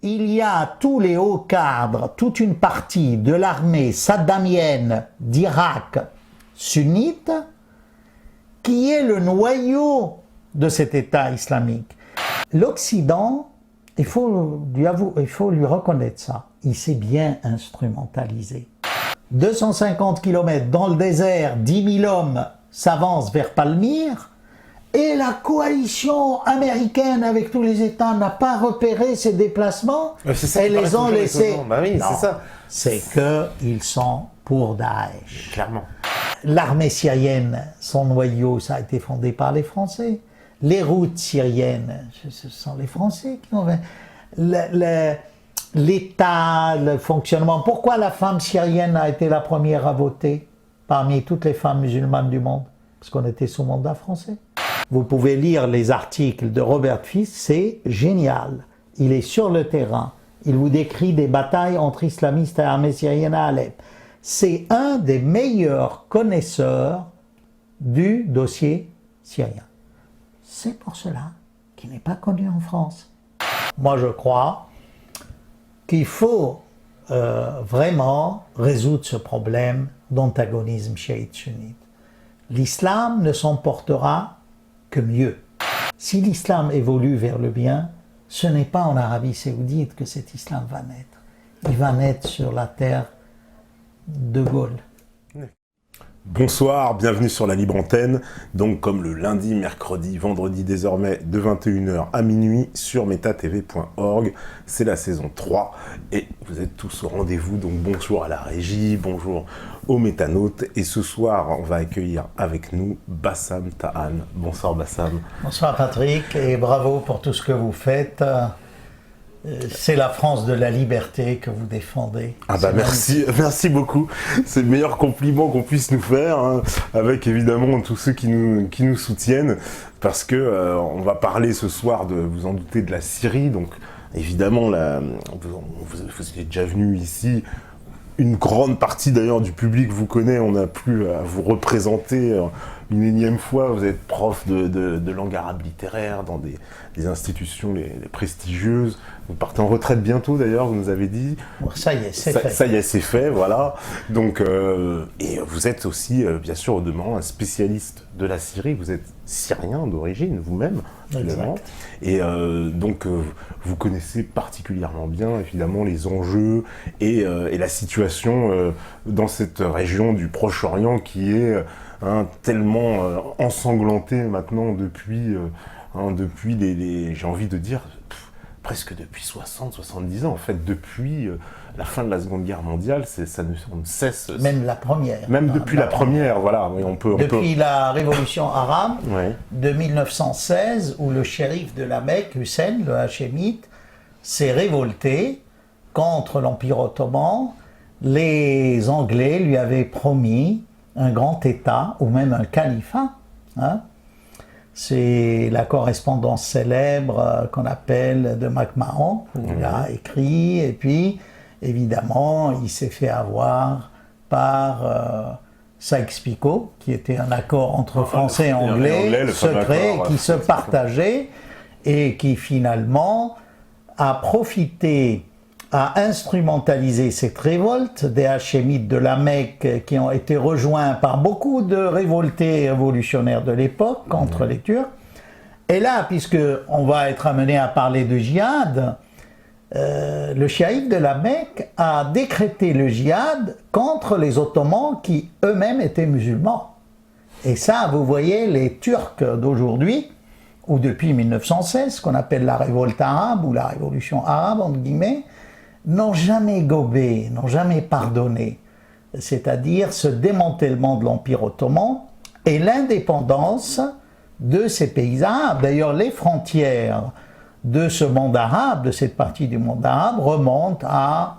il y a tous les hauts cadres, toute une partie de l'armée saddamienne d'Irak sunnite qui est le noyau de cet État islamique. L'Occident, il faut lui reconnaître ça, il s'est bien instrumentalisé. 250 km dans le désert, 10 000 hommes s'avancent vers Palmyre, et la coalition américaine avec tous les États n'a pas repéré ces déplacements et les ont laissés. Bah oui, c'est ça. C'est qu'ils sont pour Daesh. Clairement. L'armée syrienne, son noyau, ça a été fondé par les Français. Les routes syriennes, ce sont les Français qui ont fait. L'État, le fonctionnement. Pourquoi la femme syrienne a été la première à voter parmi toutes les femmes musulmanes du monde? Parce qu'on était sous mandat français. Vous pouvez lire les articles de Robert Fist, c'est génial. Il est sur le terrain. Il vous décrit des batailles entre islamistes et armée syrienne à Alep. C'est un des meilleurs connaisseurs du dossier syrien. C'est pour cela qu'il n'est pas connu en France. Moi, je crois qu'il faut vraiment résoudre ce problème d'antagonisme chiite-sunnite. L'islam ne s'en portera que mieux. Si l'islam évolue vers le bien, ce n'est pas en Arabie Saoudite que cet islam va naître. Il va naître sur la terre de Gaulle. Bonsoir, bienvenue sur la Libre Antenne, donc comme le lundi, mercredi, vendredi désormais de 21h à minuit sur metatv.org, c'est la saison 3 et vous êtes tous au rendez-vous, donc bonjour à la régie, bonjour aux métanautes et ce soir on va accueillir avec nous Bassam Tahan. Bonsoir Bassam. Bonsoir Patrick et bravo pour tout ce que vous faites. C'est la France de la liberté que vous défendez. Ah bah merci beaucoup. C'est le meilleur compliment qu'on puisse nous faire, hein, avec évidemment tous ceux qui nous soutiennent, parce que on va parler ce soir vous en doutez, de la Syrie. Donc évidemment, vous êtes déjà venu ici. Une grande partie d'ailleurs du public vous connaît, on n'a plus à vous représenter une énième fois. Vous êtes prof de langue arabe littéraire dans des institutions les prestigieuses. Vous partez en retraite bientôt d'ailleurs, vous nous avez dit. Ça y est, c'est fait. Ça y est, c'est fait, voilà. Donc, et vous êtes aussi, bien sûr, au demeurant, un spécialiste de la Syrie. Vous êtes syrien d'origine, vous-même, finalement. Et donc, vous connaissez particulièrement bien, évidemment, les enjeux et la situation dans cette région du Proche-Orient qui est tellement ensanglantée maintenant depuis j'ai envie de dire, presque depuis 60-70 ans, en fait, depuis la fin de la Seconde Guerre mondiale, on ne cesse... Même la première. Même depuis la première, voilà. Depuis la révolution arabe ouais. de 1916, où le shérif de la Mecque, Hussein, le Hachémite, s'est révolté contre l'Empire ottoman. Les Anglais lui avaient promis un grand État, ou même un califat, hein. C'est la correspondance célèbre qu'on appelle de MacMahon, où il a écrit, et puis évidemment il s'est fait avoir par Sykes-Picot, qui était un accord entre Français et Anglais, secret, qui se partageait, et qui finalement a profité à instrumentaliser cette révolte des Hachémites de la Mecque qui ont été rejoints par beaucoup de révoltés révolutionnaires de l'époque contre les Turcs. Et là, puisque on va être amené à parler de djihad, le shérif de la Mecque a décrété le djihad contre les Ottomans qui eux-mêmes étaient musulmans. Et ça, vous voyez, les Turcs d'aujourd'hui, ou depuis 1916, qu'on appelle la révolte arabe ou la révolution arabe, entre guillemets, n'ont jamais gobé, n'ont jamais pardonné. C'est-à-dire ce démantèlement de l'Empire ottoman et l'indépendance de ces pays arabes. D'ailleurs, les frontières de ce monde arabe, de cette partie du monde arabe, remontent à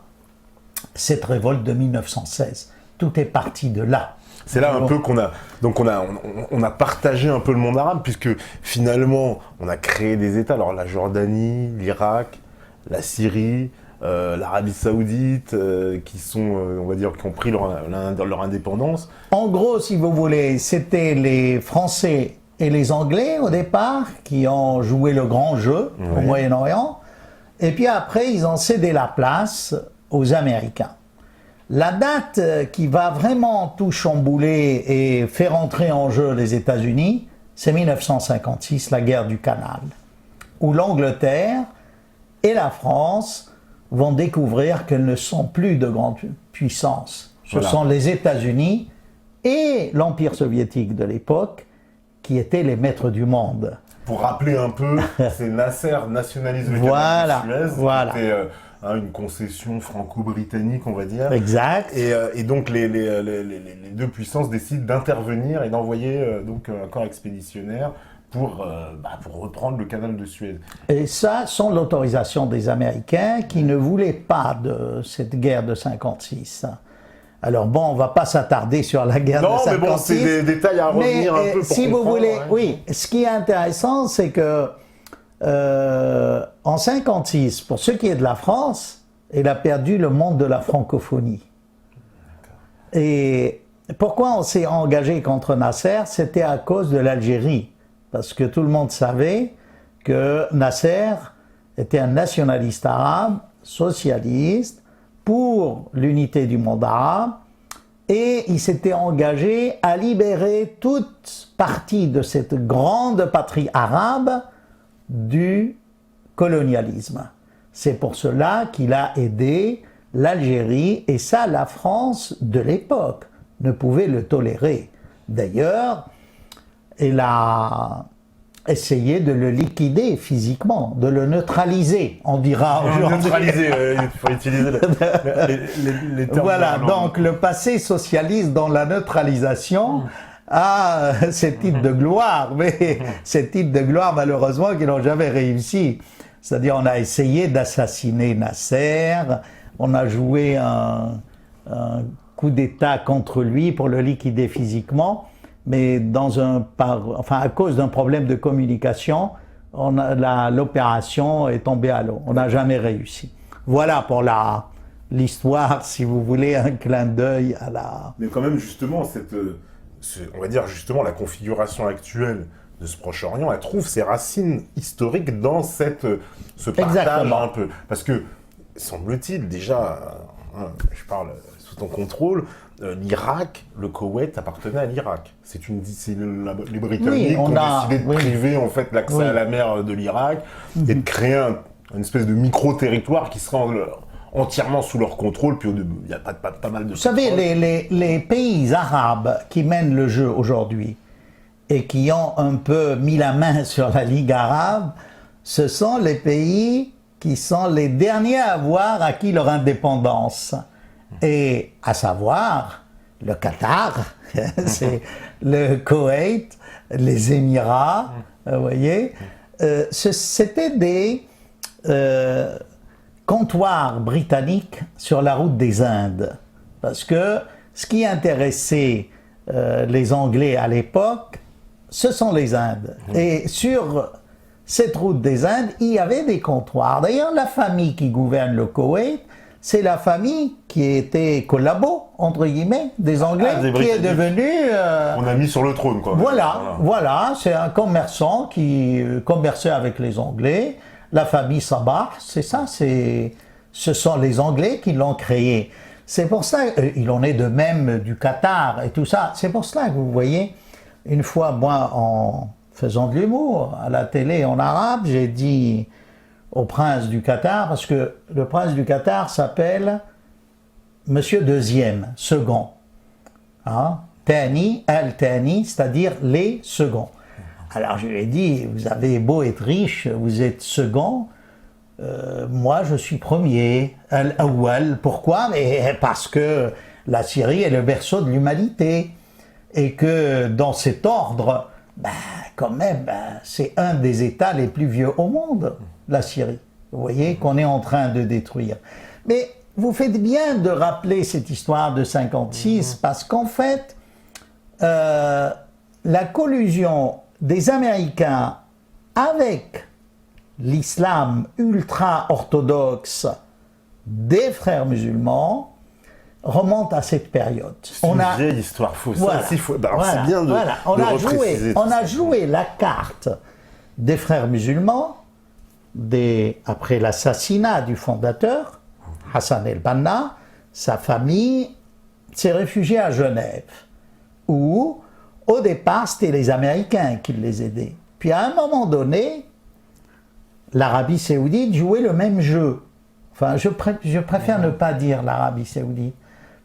cette révolte de 1916. Tout est parti de là. C'est là un peu qu'on a partagé un peu le monde arabe, puisque finalement, on a créé des États. Alors la Jordanie, l'Irak, la Syrie, l'Arabie Saoudite, qui ont pris leur indépendance. En gros, si vous voulez, c'était les Français et les Anglais au départ qui ont joué le grand jeu au Moyen-Orient, Et puis après, ils ont cédé la place aux Américains. La date qui va vraiment tout chambouler et faire entrer en jeu les États-Unis, c'est 1956, la guerre du Canal, où l'Angleterre et la France vont découvrir qu'elles ne sont plus de grandes puissances. Ce sont les États-Unis et l'Empire soviétique de l'époque qui étaient les maîtres du monde. Pour rappeler un peu, c'est Nasser nationalise le Voilà, canal de Suez, voilà. qui était une concession franco-britannique, on va dire. Exact. Et donc les deux puissances décident d'intervenir et d'envoyer donc un corps expéditionnaire pour reprendre le canal de Suez. Et ça, sans l'autorisation des Américains qui ne voulaient pas de cette guerre de 56. Alors bon, on ne va pas s'attarder sur la guerre de 56. Non, mais bon, c'est des détails à revenir un peu pour si vous voulez, ouais. oui, ce qui est intéressant, c'est que en 56, pour ce qui est de la France, elle a perdu le monde de la francophonie. Et pourquoi on s'est engagé contre Nasser? C'était à cause de l'Algérie. Parce que tout le monde savait que Nasser était un nationaliste arabe, socialiste, pour l'unité du monde arabe, et il s'était engagé à libérer toute partie de cette grande patrie arabe du colonialisme. C'est pour cela qu'il a aidé l'Algérie, et ça, la France de l'époque ne pouvait le tolérer. D'ailleurs, elle a essayé de le liquider physiquement, de le neutraliser, on dira aujourd'hui. Neutraliser, il faut utiliser les termes. Voilà, donc le passé socialiste dans la neutralisation a ces titres de gloire, mais ces titres de gloire, malheureusement, qui n'ont jamais réussi. C'est-à-dire, on a essayé d'assassiner Nasser, on a joué un coup d'État contre lui pour le liquider physiquement, mais à cause d'un problème de communication, l'opération est tombée à l'eau. On n'a jamais réussi. Voilà pour l'histoire, si vous voulez, un clin d'œil à la... Mais quand même, justement, on va dire justement la configuration actuelle de ce Proche-Orient, elle trouve ses racines historiques dans ce partage. Exactement. Un peu. Parce que, semble-t-il, déjà, je parle sous ton contrôle, l'Irak, le Koweït appartenait à l'Irak. C'est les Britanniques qui ont décidé de priver en fait l'accès à la mer de l'Irak et de créer une espèce de micro-territoire qui serait entièrement sous leur contrôle. Puis il y a pas mal de... Vous savez, les pays arabes qui mènent le jeu aujourd'hui et qui ont un peu mis la main sur la Ligue arabe, ce sont les pays qui sont les derniers à avoir acquis leur indépendance. Et à savoir, le Qatar, c'est le Koweït, les Émirats, vous voyez, c'était des comptoirs britanniques sur la route des Indes. Parce que ce qui intéressait les Anglais à l'époque, ce sont les Indes. Et sur cette route des Indes, il y avait des comptoirs. D'ailleurs, la famille qui gouverne le Koweït, c'est la famille qui était collabo, entre guillemets, des Anglais, qui est devenue... On a mis sur le trône, quoi. Voilà, c'est un commerçant qui commerçait avec les Anglais. La famille Sabah, c'est ça, ce sont les Anglais qui l'ont créé. C'est pour ça, il en est de même du Qatar et tout ça. C'est pour cela que vous voyez, une fois, moi, en faisant de l'humour à la télé en arabe, j'ai dit au prince du Qatar, parce que le prince du Qatar s'appelle Monsieur Deuxième, second. Hein? Tani, al-Tani, c'est-à-dire les seconds. Alors je lui ai dit, vous avez beau être riche, vous êtes second, moi je suis premier, al-Awwal. Pourquoi? Parce que la Syrie est le berceau de l'humanité, et que dans cet ordre, quand même, c'est un des États les plus vieux au monde, la Syrie. Vous voyez, qu'on est en train de détruire. Mais vous faites bien de rappeler cette histoire de 56, parce qu'en fait, la collusion des Américains avec l'islam ultra-orthodoxe des frères musulmans remonte à cette période. C'est une vieille histoire fausse. Voilà, c'est bien de on a joué la carte des frères musulmans après l'assassinat du fondateur, Hassan el-Banna, sa famille s'est réfugiée à Genève, où au départ c'était les Américains qui les aidaient. Puis à un moment donné, l'Arabie saoudite jouait le même jeu. Enfin, je préfère ne pas dire l'Arabie saoudite,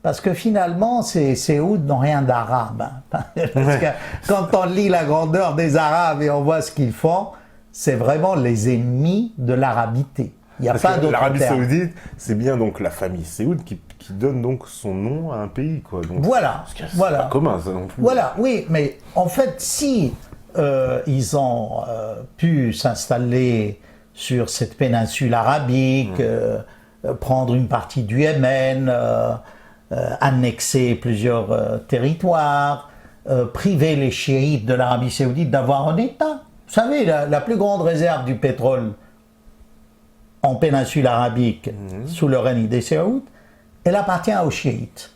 parce que finalement, ces Saouds n'ont rien d'arabe. Hein. Parce que quand on lit la grandeur des Arabes et on voit ce qu'ils font, c'est vraiment les ennemis de l'arabité. Il n'y a pas d'autre L'Arabie terme. saoudite, c'est bien donc la famille Saoud qui donne donc son nom à un pays, quoi. Donc, Voilà, c'est voilà. pas commun, ça non plus. Voilà, oui, mais en fait, si ils ont pu s'installer sur cette péninsule arabique, prendre une partie du Yémen, annexer plusieurs territoires, priver les chiites de l'Arabie saoudite d'avoir un État. Vous savez, la plus grande réserve du pétrole en péninsule arabique, sous le règne des Saouds, elle appartient aux chiites.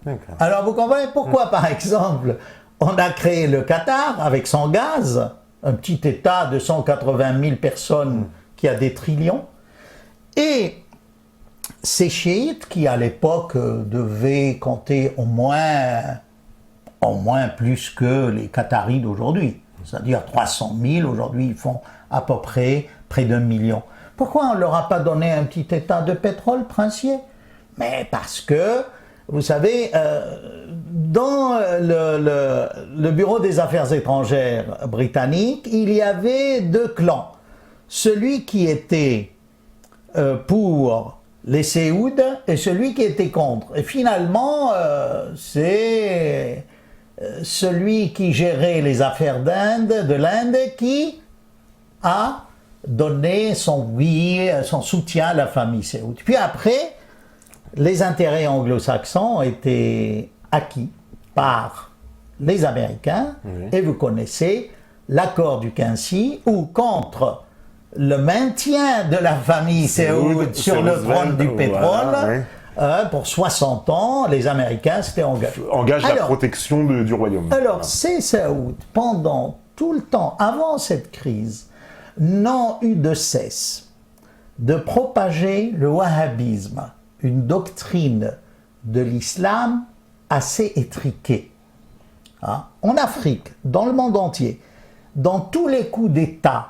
D'accord. Alors vous comprenez pourquoi, par exemple, on a créé le Qatar avec son gaz, un petit État de 180 000 personnes qui a des trillions, et ces chiites qui à l'époque devaient compter au moins plus que les Qataris d'aujourd'hui, c'est-à-dire 300 000, aujourd'hui ils font à peu près de 1 million. Pourquoi on ne leur a pas donné un petit État de pétrole princier? Mais parce que, vous savez, dans le Bureau des Affaires étrangères britannique, il y avait 2 clans. Celui qui était pour les Saouds et celui qui était contre. Et finalement, c'est celui qui gérait les affaires de l'Inde qui a donné son soutien à la famille Saoud. Puis après, les intérêts anglo-saxons ont été acquis par les Américains, et vous connaissez l'accord du Quincy, où contre le maintien de la famille Saoud sur le trône du pétrole, pour 60 ans, les Américains s'étaient engagés. Engage la protection du royaume. Alors, ces Saouds, pendant tout le temps, avant cette crise, n'ont eu de cesse de propager le wahhabisme, une doctrine de l'islam assez étriquée. Hein? En Afrique, dans le monde entier, dans tous les coups d'État.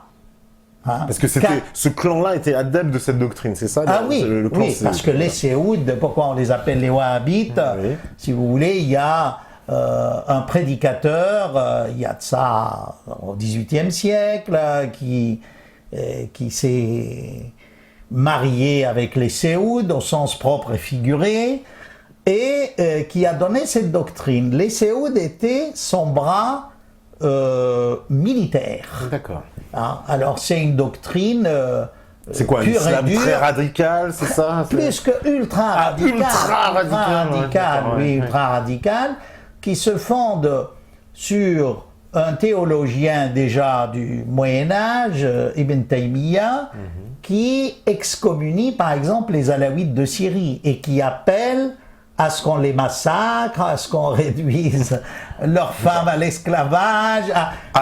Hein? Parce que ce clan-là était adepte de cette doctrine, c'est ça? Ah oui, parce que les Saouds, pourquoi on les appelle les wahhabites? Si vous voulez, il y a un prédicateur, il y a de ça au XVIIIe siècle, qui s'est marié avec les Saouds au sens propre et figuré, et qui a donné cette doctrine. Les Saouds étaient son bras militaire. D'accord. Hein? Alors c'est une doctrine c'est quoi, un islam très radical, c'est ça? Plus que ultra radical. Ultra radical, qui se fonde sur un théologien déjà du Moyen-Âge, Ibn Taymiyyah, qui excommunie par exemple les Alaouites de Syrie et qui appelle à ce qu'on les massacre, à ce qu'on réduise leurs femmes à l'esclavage.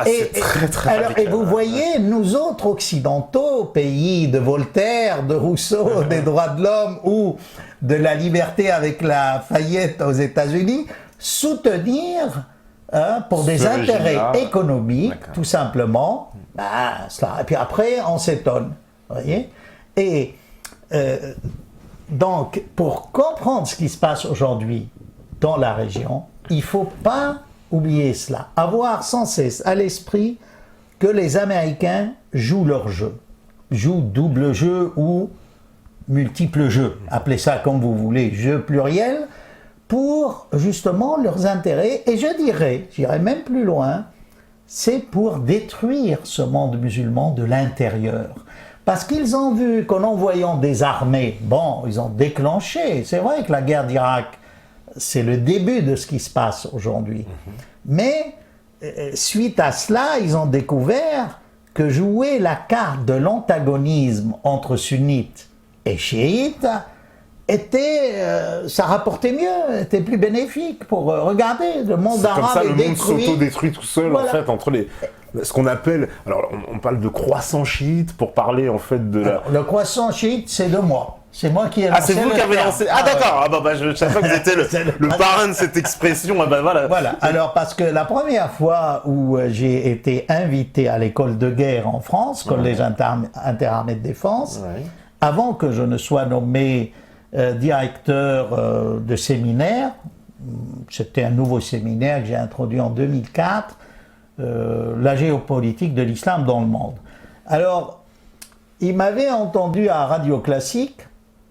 C'est très alors, et vous voyez, nous autres occidentaux, pays de Voltaire, de Rousseau, des droits de l'homme ou de la liberté avec la Fayette aux États-Unis, soutenir pour des intérêts économiques, tout simplement, cela. Et puis après, on s'étonne. Voyez. Et donc, pour comprendre ce qui se passe aujourd'hui dans la région, il ne faut pas oublier cela. Avoir sans cesse à l'esprit que les Américains jouent leur jeu. Jouent double jeu ou multiples jeux. Appelez ça comme vous voulez, jeu pluriel, pour justement leurs intérêts. Et j'irai même plus loin, c'est pour détruire ce monde musulman de l'intérieur. Parce qu'ils ont vu qu'en envoyant des armées, ils ont déclenché. C'est vrai que la guerre d'Irak, c'est le début de ce qui se passe aujourd'hui. Mais suite à cela, ils ont découvert que jouer la carte de l'antagonisme entre sunnites et chiites ça rapportait mieux, était plus bénéfique pour regarder le monde arabe. Comme ça, le monde détruit. s'auto-détruit tout seul, en fait, entre les ce qu'on appelle, alors on parle de croissant chiite pour parler en fait de la... Alors, le croissant chiite, c'est de moi. C'est moi qui ai Ah, lancé c'est vous qui avez terme. lancé. Ah, d'accord. Ah, bah, je savais pas que vous étiez le parrain de cette expression. Ah, bah, voilà. Voilà. Alors, parce que la première fois où j'ai été invité à l'école de guerre en France, Collège interarmé de défense, Ouais. avant que je ne sois nommé directeur de séminaire, c'était un nouveau séminaire que j'ai introduit en 2004, la géopolitique de l'islam dans le monde. Alors, ils m'avaient entendu à Radio Classique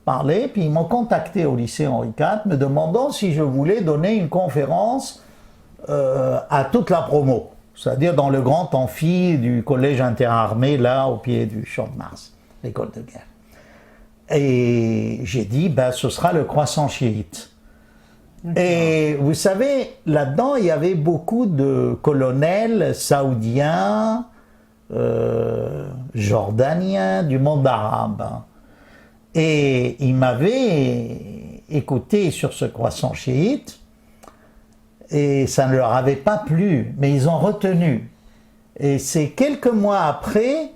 parler, puis ils m'ont contacté au lycée Henri IV, me demandant si je voulais donner une conférence à toute la promo, c'est-à-dire dans le grand amphi du collège interarmé, là, au pied du Champ de Mars, l'école de guerre. Et j'ai dit, ben, ce sera le croissant chiite. Et vous savez, là-dedans, il y avait beaucoup de colonels saoudiens, jordaniens, du monde arabe. Et ils m'avaient écouté sur ce croissant chiite, et ça ne leur avait pas plu, mais ils ont retenu. Et c'est quelques mois après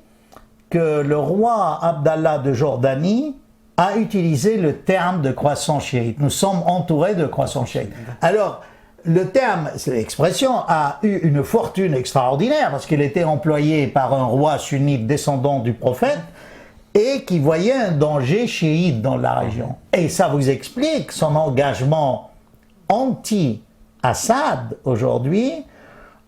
que le roi Abdallah de Jordanie a utilisé le terme de croissant chiite. Nous sommes entourés de croissants chiites. Alors, le terme, l'expression a eu une fortune extraordinaire parce qu'il était employé par un roi sunnite descendant du prophète et qui voyait un danger chiite dans la région. Et ça vous explique son engagement anti-Assad aujourd'hui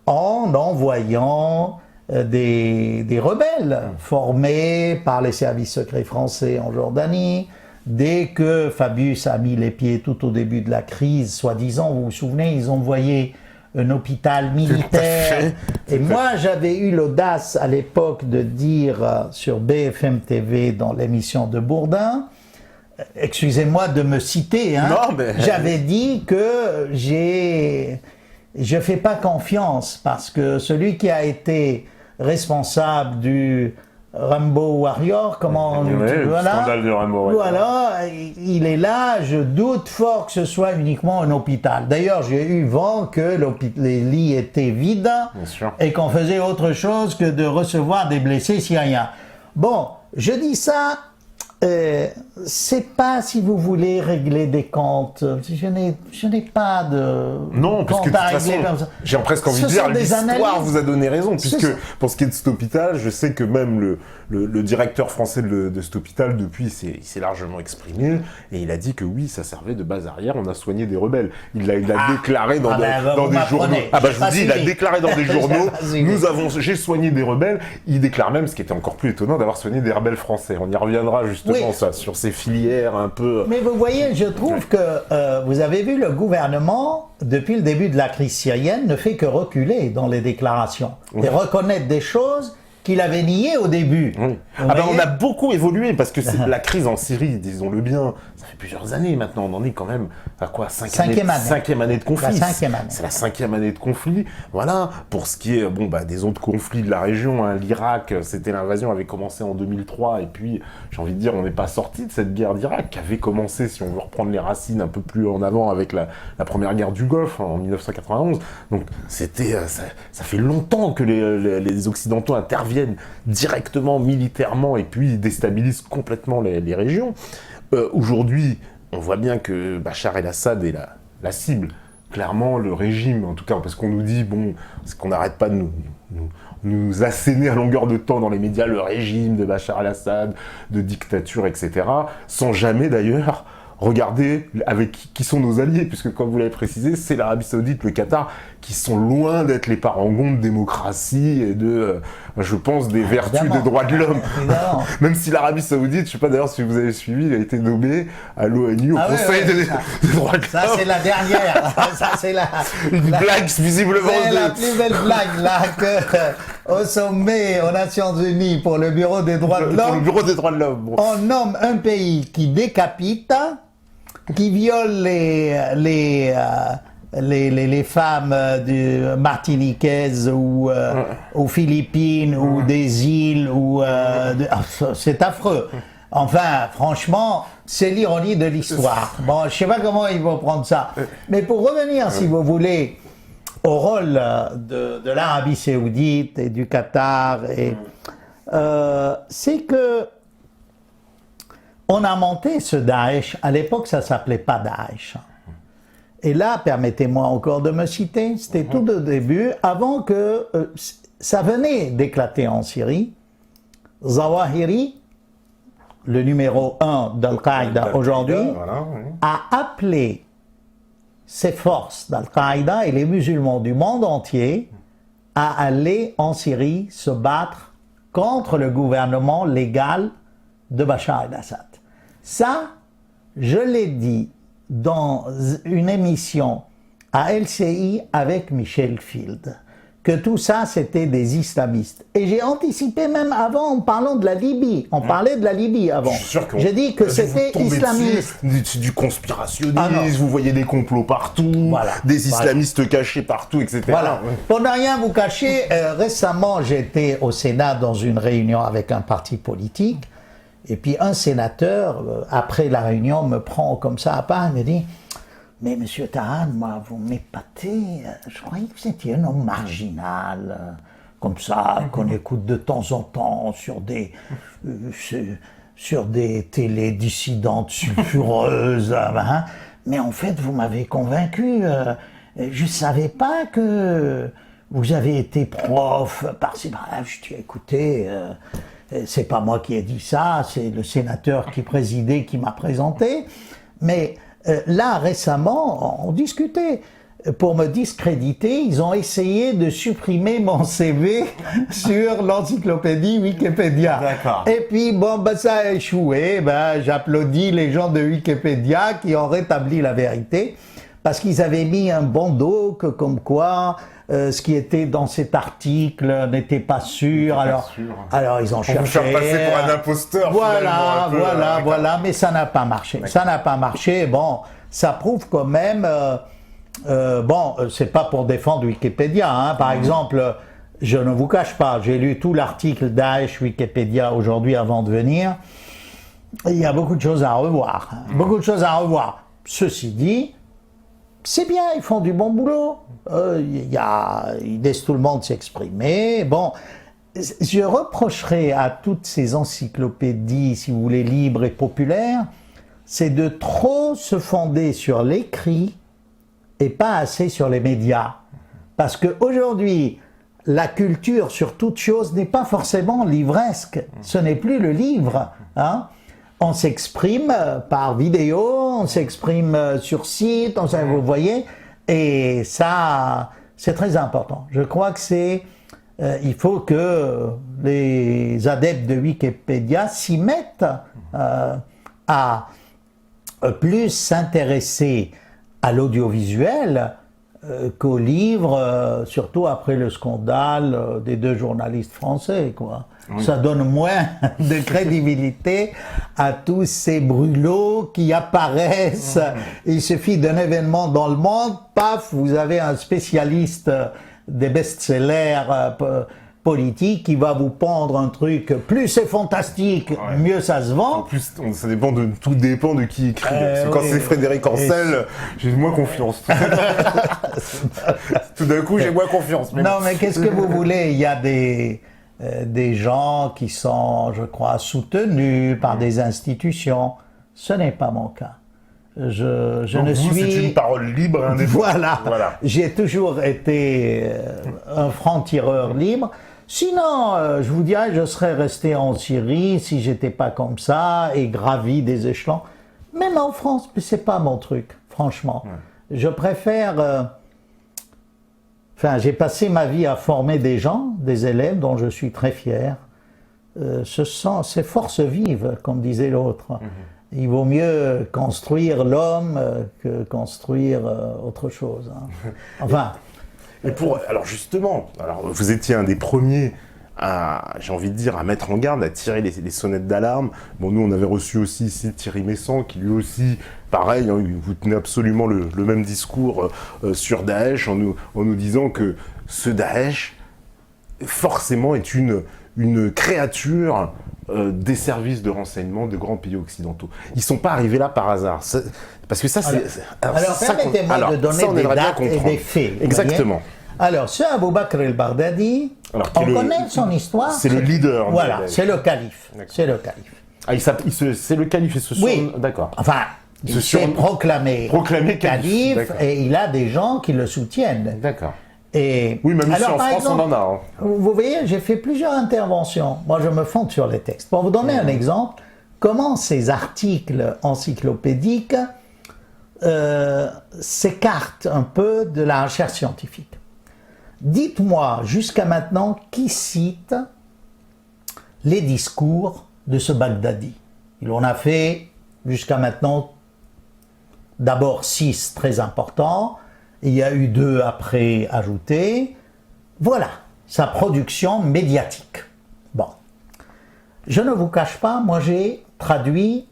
en envoyant des rebelles formés par les services secrets français en Jordanie. Dès que Fabius a mis les pieds tout au début de la crise, soi-disant, vous vous souvenez, ils ont envoyé un hôpital militaire. Et moi, j'avais eu l'audace à l'époque de dire sur BFM TV dans l'émission de Bourdin, excusez-moi de me citer, hein, non, mais... j'avais dit que je ne fais pas confiance parce que celui qui a été responsable du Rainbow Warrior, comment on voilà, le scandale du Rainbow Warrior. Voilà, il est là, je doute fort que ce soit uniquement un hôpital. D'ailleurs, j'ai eu vent que les lits étaient vides et qu'on faisait autre chose que de recevoir des blessés syriens. Bon, je dis ça, c'est pas, si vous voulez, régler des comptes. Je n'ai pas de non, parce que de toute façon, j'ai presque envie de dire, l'histoire vous a donné raison, puisque pour ce qui est de cet hôpital, je sais que même le directeur français de cet hôpital, depuis, il s'est largement exprimé, et il a dit que oui, ça servait de base arrière, on a soigné des rebelles. Il l'a déclaré dans des journaux. Ah bah je vous dis, il a déclaré dans des journaux, j'ai soigné des rebelles. Il déclare même, ce qui était encore plus étonnant, d'avoir soigné des rebelles français. On y reviendra justement, ça, sur ces filières un peu... Mais vous voyez, je trouve que, vous avez vu, le gouvernement, depuis le début de la crise syrienne, ne fait que reculer dans les déclarations et reconnaître des choses qu'il avait niées au début. Oui. On a beaucoup évolué, parce que la crise en Syrie, disons-le bien, ça fait plusieurs années maintenant, on en est quand même à quoi, cinquième année de conflit. C'est la 5e année de conflit. Voilà, pour ce qui est des autres conflits de la région, hein, l'Irak, l'invasion avait commencé en 2003, et puis j'ai envie de dire, on n'est pas sorti de cette guerre d'Irak, qui avait commencé, si on veut reprendre les racines un peu plus en avant, avec la première guerre du Golfe, en 1991. Donc ça fait longtemps que les Occidentaux interviennent directement, militairement, et puis déstabilisent complètement les régions. Aujourd'hui, on voit bien que Bachar el-Assad est la cible. Clairement, le régime, en tout cas, parce qu'on nous dit, c'est qu'on n'arrête pas de nous asséner à longueur de temps dans les médias, le régime de Bachar el-Assad, de dictature, etc., sans jamais d'ailleurs regarder avec qui sont nos alliés, puisque comme vous l'avez précisé, c'est l'Arabie Saoudite, le Qatar, qui sont loin d'être les parangons de démocratie et de, je pense, des vertus des droits de l'homme. Même si l'Arabie Saoudite, je ne sais pas d'ailleurs si vous avez suivi, il a été nommé à l'ONU, au Conseil des droits de l'homme. Ça, c'est la dernière. Ça, c'est une blague, visiblement. C'est la plus belle blague, là, au sommet, aux Nations Unies, pour le Bureau des droits de l'homme. Pour le Bureau des droits de l'homme. On nomme un pays qui décapite, qui viole les femmes martiniquaises ou aux Philippines ou des îles c'est affreux. Enfin, franchement, c'est l'ironie de l'histoire. Bon, je sais pas comment ils vont prendre ça. Mais pour revenir, si vous voulez, au rôle de l'Arabie Saoudite et du Qatar, c'est que on a monté ce Daesh. À l'époque, ça s'appelait pas Daesh. Et là, permettez-moi encore de me citer, c'était tout au début, avant que ça venait d'éclater en Syrie. Zawahiri, le numéro 1 d'Al-Qaïda aujourd'hui, a appelé ces forces d'Al-Qaïda et les musulmans du monde entier à aller en Syrie se battre contre le gouvernement légal de Bachar el-Assad. Ça, je l'ai dit dans une émission à LCI avec Michel Field, que tout ça c'était des islamistes. Et j'ai anticipé même avant en parlant de la Libye. On parlait de la Libye avant. J'ai dit que c'était islamiste. Du conspirationnisme, vous voyez des complots partout, des islamistes cachés partout, etc. Voilà. Pour ne rien vous cacher, récemment j'étais au Sénat dans une réunion avec un parti politique. Et puis un sénateur, après la réunion, me prend comme ça à part et me dit « Mais monsieur Tahan, moi, vous m'épatez, je croyais que vous étiez un homme marginal, comme ça, qu'on écoute de temps en temps sur des télés dissidentes sulfureuses. Hein. Mais en fait, vous m'avez convaincu, je ne savais pas que vous avez été prof par-ci, par-là. Je dis, écoutez... c'est pas moi qui ai dit ça, c'est le sénateur qui présidait qui m'a présenté. Mais là, récemment, on discutait. Pour me discréditer, ils ont essayé de supprimer mon CV sur l'encyclopédie Wikipédia. D'accord. Et puis, bon, ben, ça a échoué. Ben, j'applaudis les gens de Wikipédia qui ont rétabli la vérité. Parce qu'ils avaient mis un bandeau que, comme quoi... ce qui était dans cet article n'était pas sûr. Alors ils ont cherché. Vous faire passer pour un imposteur. Voilà. Mais ça n'a pas marché. Ça n'a pas marché. Bon, ça prouve quand même. C'est pas pour défendre Wikipédia. Hein. Par exemple, je ne vous cache pas, j'ai lu tout l'article Daesh Wikipédia aujourd'hui avant de venir. Il y a beaucoup de choses à revoir. Ceci dit. C'est bien, ils font du bon boulot. Ils laissent tout le monde s'exprimer. Bon, je reprocherais à toutes ces encyclopédies, si vous voulez, libres et populaires, c'est de trop se fonder sur l'écrit et pas assez sur les médias. Parce qu'aujourd'hui, la culture sur toute chose n'est pas forcément livresque. Ce n'est plus le livre, hein. On s'exprime par vidéo, on s'exprime sur site, vous voyez, et ça, c'est très important. Je crois que il faut que les adeptes de Wikipédia s'y mettent à plus s'intéresser à l'audiovisuel qu'aux livres, surtout après le scandale des 2 journalistes français, quoi. Oui. Ça donne moins de crédibilité à tous ces brûlots qui apparaissent. Il suffit d'un événement dans le monde, paf, vous avez un spécialiste des best-sellers politiques qui va vous pondre un truc. Plus c'est fantastique, mieux ça se vend. En plus, tout dépend de qui écrit. Parce que quand c'est Frédéric Ancel, j'ai moins confiance. Tout d'un coup, j'ai moins confiance. Non, mais qu'est-ce que vous voulez? Il y a des gens qui sont, je crois, soutenus par des institutions. Ce n'est pas mon cas. C'est une parole libre, indépendante. Voilà. J'ai toujours été un franc-tireur libre. Sinon, je vous dirais, je serais resté en Syrie si j'étais pas comme ça et gravi des échelons. Même en France, c'est pas mon truc, franchement. Je préfère... j'ai passé ma vie à former des gens, des élèves dont je suis très fier. Ces forces vives, comme disait l'autre. Il vaut mieux construire l'homme que construire autre chose. Hein. Enfin. Et alors justement, vous étiez un des premiers j'ai envie de dire, à mettre en garde, à tirer les sonnettes d'alarme. Bon, nous, on avait reçu aussi ici Thierry Messant, qui lui aussi, pareil, hein, vous tenez absolument le même discours sur Daesh, en nous disant que ce Daesh, forcément, est une créature des services de renseignement de grands pays occidentaux. Ils ne sont pas arrivés là par hasard. Parce que ça, c'est... Alors permettez-moi de donner des dates et des faits. Exactement. Alors, ce Abou Bakr el-Baghdadi, on connaît son histoire. C'est le leader. Voilà, c'est le calife. C'est le calife. Ah, c'est le calife et ce sont... Oui. D'accord. Enfin, il s'est proclamé calife et il a des gens qui le soutiennent. D'accord. Et oui, même ici en France, exemple, on en a. Hein. Vous voyez, j'ai fait plusieurs interventions. Moi, je me fonde sur les textes. Pour vous donner un exemple, comment ces articles encyclopédiques s'écartent un peu de la recherche scientifique. Dites-moi, jusqu'à maintenant, qui cite les discours de ce Baghdadi? Il en a fait, jusqu'à maintenant, d'abord 6 très importants, il y a eu 2 après ajoutés. Voilà, sa production médiatique. Bon, je ne vous cache pas, moi j'ai traduit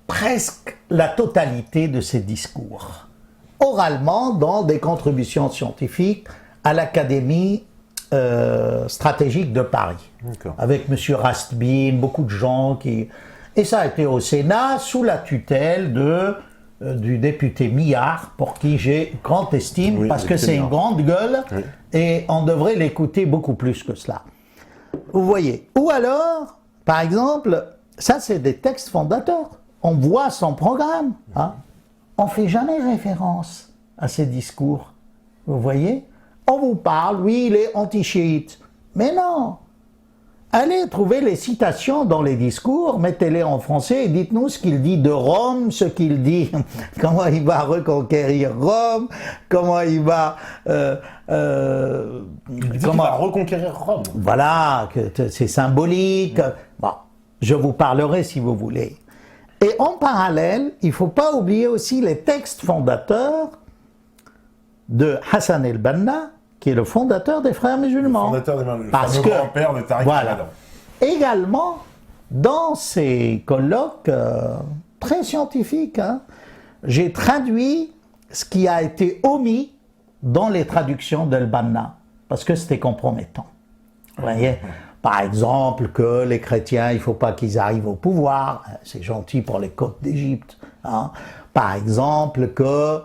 presque la totalité de ces discours, oralement dans des contributions scientifiques à l'Académie stratégique de Paris, avec M. Rastbin, beaucoup de gens qui... Et ça a été au Sénat sous la tutelle du député Millard, pour qui j'ai grande estime, parce que c'est une grande gueule, et on devrait l'écouter beaucoup plus que cela. Vous voyez. Ou alors, par exemple, ça c'est des textes fondateurs. On voit son programme. Hein. On ne fait jamais référence à ces discours. Vous voyez. On vous parle, oui, il est anti-chiite. Mais non. Allez trouver les citations dans les discours, mettez-les en français et dites-nous ce qu'il dit de Rome, ce qu'il dit, comment il va reconquérir Rome, comment il va... comment va reconquérir Rome. Voilà, que c'est symbolique. Bon, je vous parlerai si vous voulez. Et en parallèle, il ne faut pas oublier aussi les textes fondateurs de Hassan el-Banna, qui est le fondateur des Frères musulmans. Le fondateur le fameux grand-père de Tariq Ramadan. Également, dans ces colloques très scientifiques, hein, j'ai traduit ce qui a été omis dans les traductions d'el-Banna, parce que c'était compromettant. Vous voyez, par exemple, que les chrétiens, il ne faut pas qu'ils arrivent au pouvoir, c'est gentil pour les côtes d'Égypte. Hein. Par exemple, que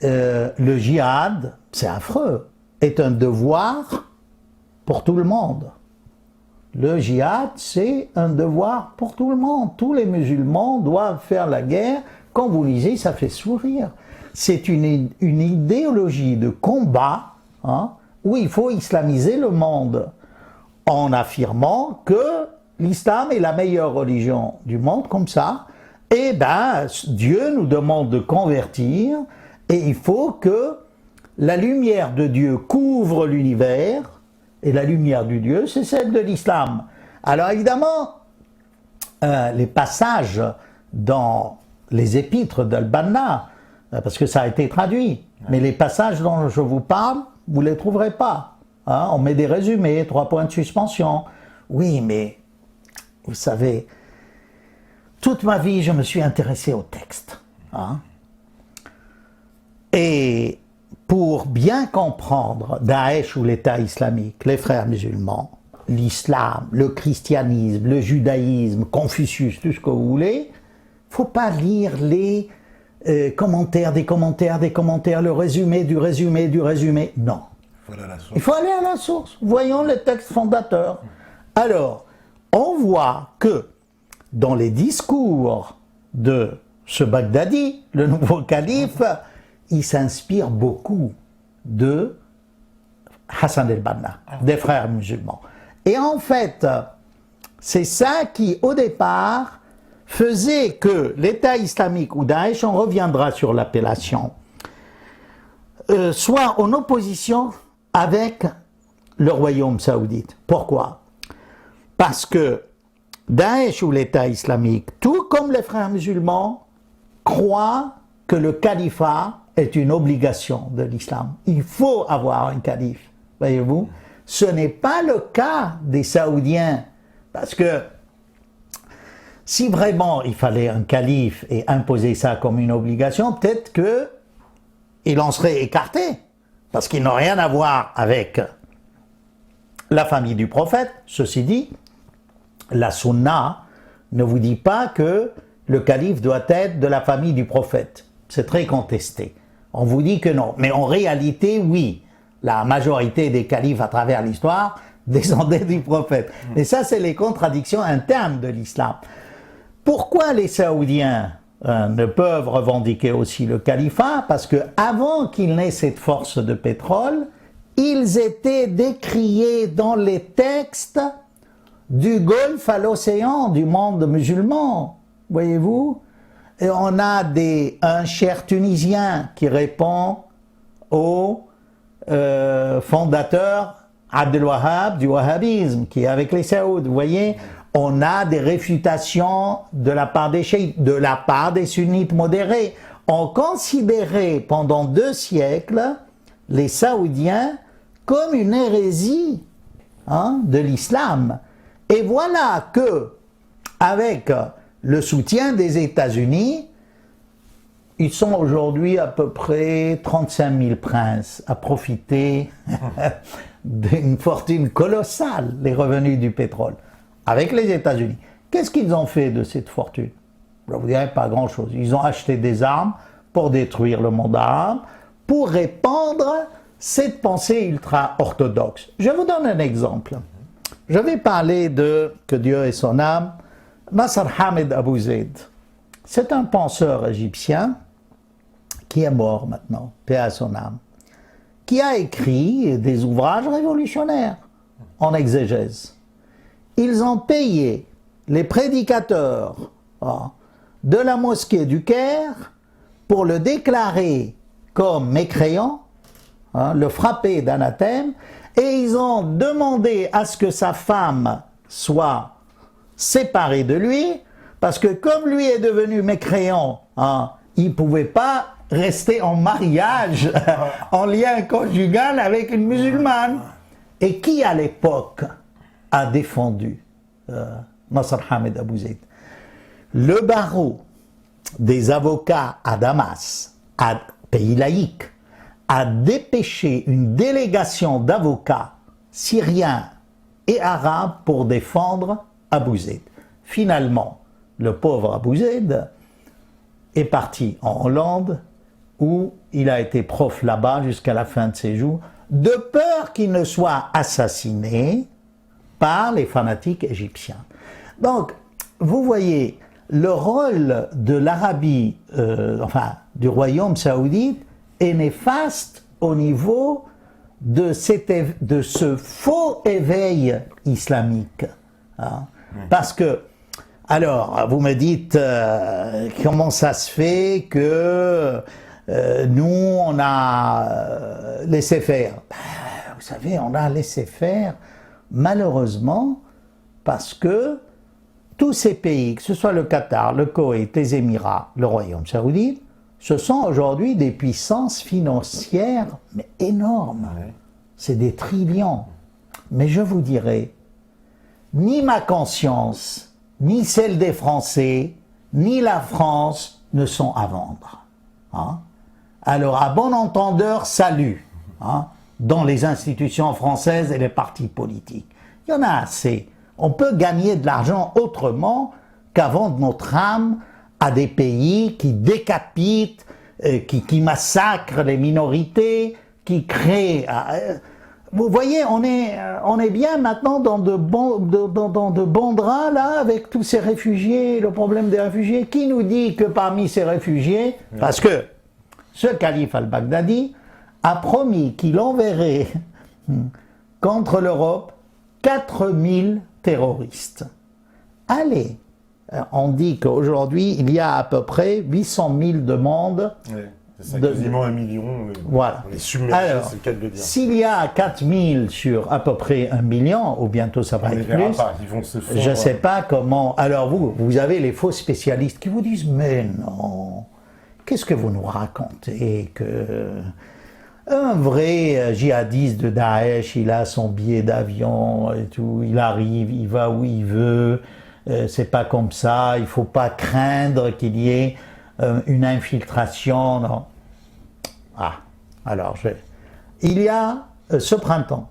le djihad, c'est affreux, est un devoir pour tout le monde. Le djihad, c'est un devoir pour tout le monde. Tous les musulmans doivent faire la guerre. Quand vous lisez, ça fait sourire. C'est une idéologie de combat, hein, où il faut islamiser le monde en affirmant que l'islam est la meilleure religion du monde, comme ça. Et ben, Dieu nous demande de convertir et il faut que la lumière de Dieu couvre l'univers, et la lumière du Dieu, c'est celle de l'islam. Alors évidemment, les passages dans les épîtres d'Al-Banna, parce que ça a été traduit, mais les passages dont je vous parle, vous ne les trouverez pas. Hein, on met des résumés, 3 points de suspension. Oui, mais vous savez, toute ma vie, je me suis intéressé au texte. Hein, et pour bien comprendre Daesh ou l'État islamique, les frères musulmans, l'islam, le christianisme, le judaïsme, Confucius, tout ce que vous voulez, il ne faut pas lire les commentaires, des commentaires, le résumé du résumé du résumé. Non. Il faut aller à la source. Voyons les textes fondateurs. Alors, on voit que dans les discours de ce Baghdadi, le nouveau calife, il s'inspire beaucoup de Hassan el-Banna, des frères musulmans. Et en fait, c'est ça qui, au départ, faisait que l'État islamique ou Daesh, on reviendra sur l'appellation, soit en opposition avec le royaume saoudite. Pourquoi? Parce que Daesh ou l'État islamique, tout comme les frères musulmans, croient que le califat est une obligation de l'islam. Il faut avoir un calife, voyez-vous. Ce n'est pas le cas des Saoudiens, parce que si vraiment il fallait un calife et imposer ça comme une obligation, peut-être qu'il en serait écarté, parce qu'ils n'ont rien à voir avec la famille du prophète. Ceci dit, la sunna ne vous dit pas que le calife doit être de la famille du prophète. C'est très contesté. On vous dit que non. Mais en réalité, oui. La majorité des califes à travers l'histoire descendaient du prophète. Et ça, c'est les contradictions internes de l'islam. Pourquoi les Saoudiens ne peuvent revendiquer aussi le califat? Parce que avant qu'il n'ait cette force de pétrole, ils étaient décriés dans les textes du Golfe à l'océan, du monde musulman. Voyez-vous? Et on a un cher tunisien qui répond au fondateur Abdel Wahhab du wahhabisme, qui est avec les Saouds. Vous voyez, on a des réfutations de la part des chiites, de la part des sunnites modérés. On considérait pendant 2 siècles les Saoudiens comme une hérésie de l'islam. Et voilà que, avec le soutien des États-Unis, ils sont aujourd'hui à peu près 35 000 princes à profiter d'une fortune colossale, les revenus du pétrole, avec les États-Unis. Qu'est-ce qu'ils ont fait de cette fortune? Je vous dirais pas grand-chose. Ils ont acheté des armes pour détruire le monde arabe, pour répandre cette pensée ultra-orthodoxe. Je vous donne un exemple. Je vais parler de, que Dieu ait son âme, Nasr Hamid Abu Zaid. C'est un penseur égyptien qui est mort maintenant, paix à son âme, qui a écrit des ouvrages révolutionnaires en exégèse. Ils ont payé les prédicateurs de la mosquée du Caire pour le déclarer comme mécréant, le frapper d'anathème, et ils ont demandé à ce que sa femme soit séparée de lui, parce que comme lui est devenu mécréant, il ne pouvait pas rester en mariage, en lien conjugal avec une musulmane. Et qui à l'époque a défendu Nasr Hamid Abu Zaid? Le barreau des avocats à Damas, pays laïque, a dépêché une délégation d'avocats syriens et arabes pour défendre Abu Zaid. Finalement, le pauvre Abu Zaid est parti en Hollande, où il a été prof là-bas jusqu'à la fin de ses jours, de peur qu'il ne soit assassiné par les fanatiques égyptiens. Donc, vous voyez, le rôle de l'Arabie, du royaume saoudite, est néfaste au niveau de ce faux éveil islamique. Parce que, alors, vous me dites, comment ça se fait que nous, on a laissé faire? Vous savez, on a laissé faire, malheureusement, parce que tous ces pays, que ce soit le Qatar, le Koweït, les Émirats, le Royaume saoudite, ce sont aujourd'hui des puissances financières mais énormes. Ouais. C'est des trillions. Mais je vous dirais, ni ma conscience, ni celle des Français, ni la France ne sont à vendre. Alors, à bon entendeur, salut dans les institutions françaises et les partis politiques. Il y en a assez. On peut gagner de l'argent autrement qu'à vendre notre âme à des pays qui décapitent, qui massacrent les minorités, qui créent... Vous voyez, on est bien maintenant dans de bons draps, là, avec tous ces réfugiés, le problème des réfugiés. Qui nous dit que parmi ces réfugiés, parce que ce calife al-Baghdadi a promis qu'il enverrait contre l'Europe 4000 terroristes. Allez, on dit qu'aujourd'hui, il y a à peu près 800 000 demandes. Ouais. C'est quasiment 1 million. Voilà. On est submergé, alors, c'est le cas de le dire. S'il y a 4000 sur à peu près 1 million, ou bientôt ça va être plus, ils vont se fondre. Je ne sais pas comment... Alors vous avez les faux spécialistes qui vous disent « Mais non, qu'est-ce que vous nous racontez que un vrai djihadiste de Daesh, il a son billet d'avion et tout, il arrive, il va où il veut, c'est pas comme ça, il ne faut pas craindre qu'il y ait une infiltration, non. » Alors, il y a ce printemps,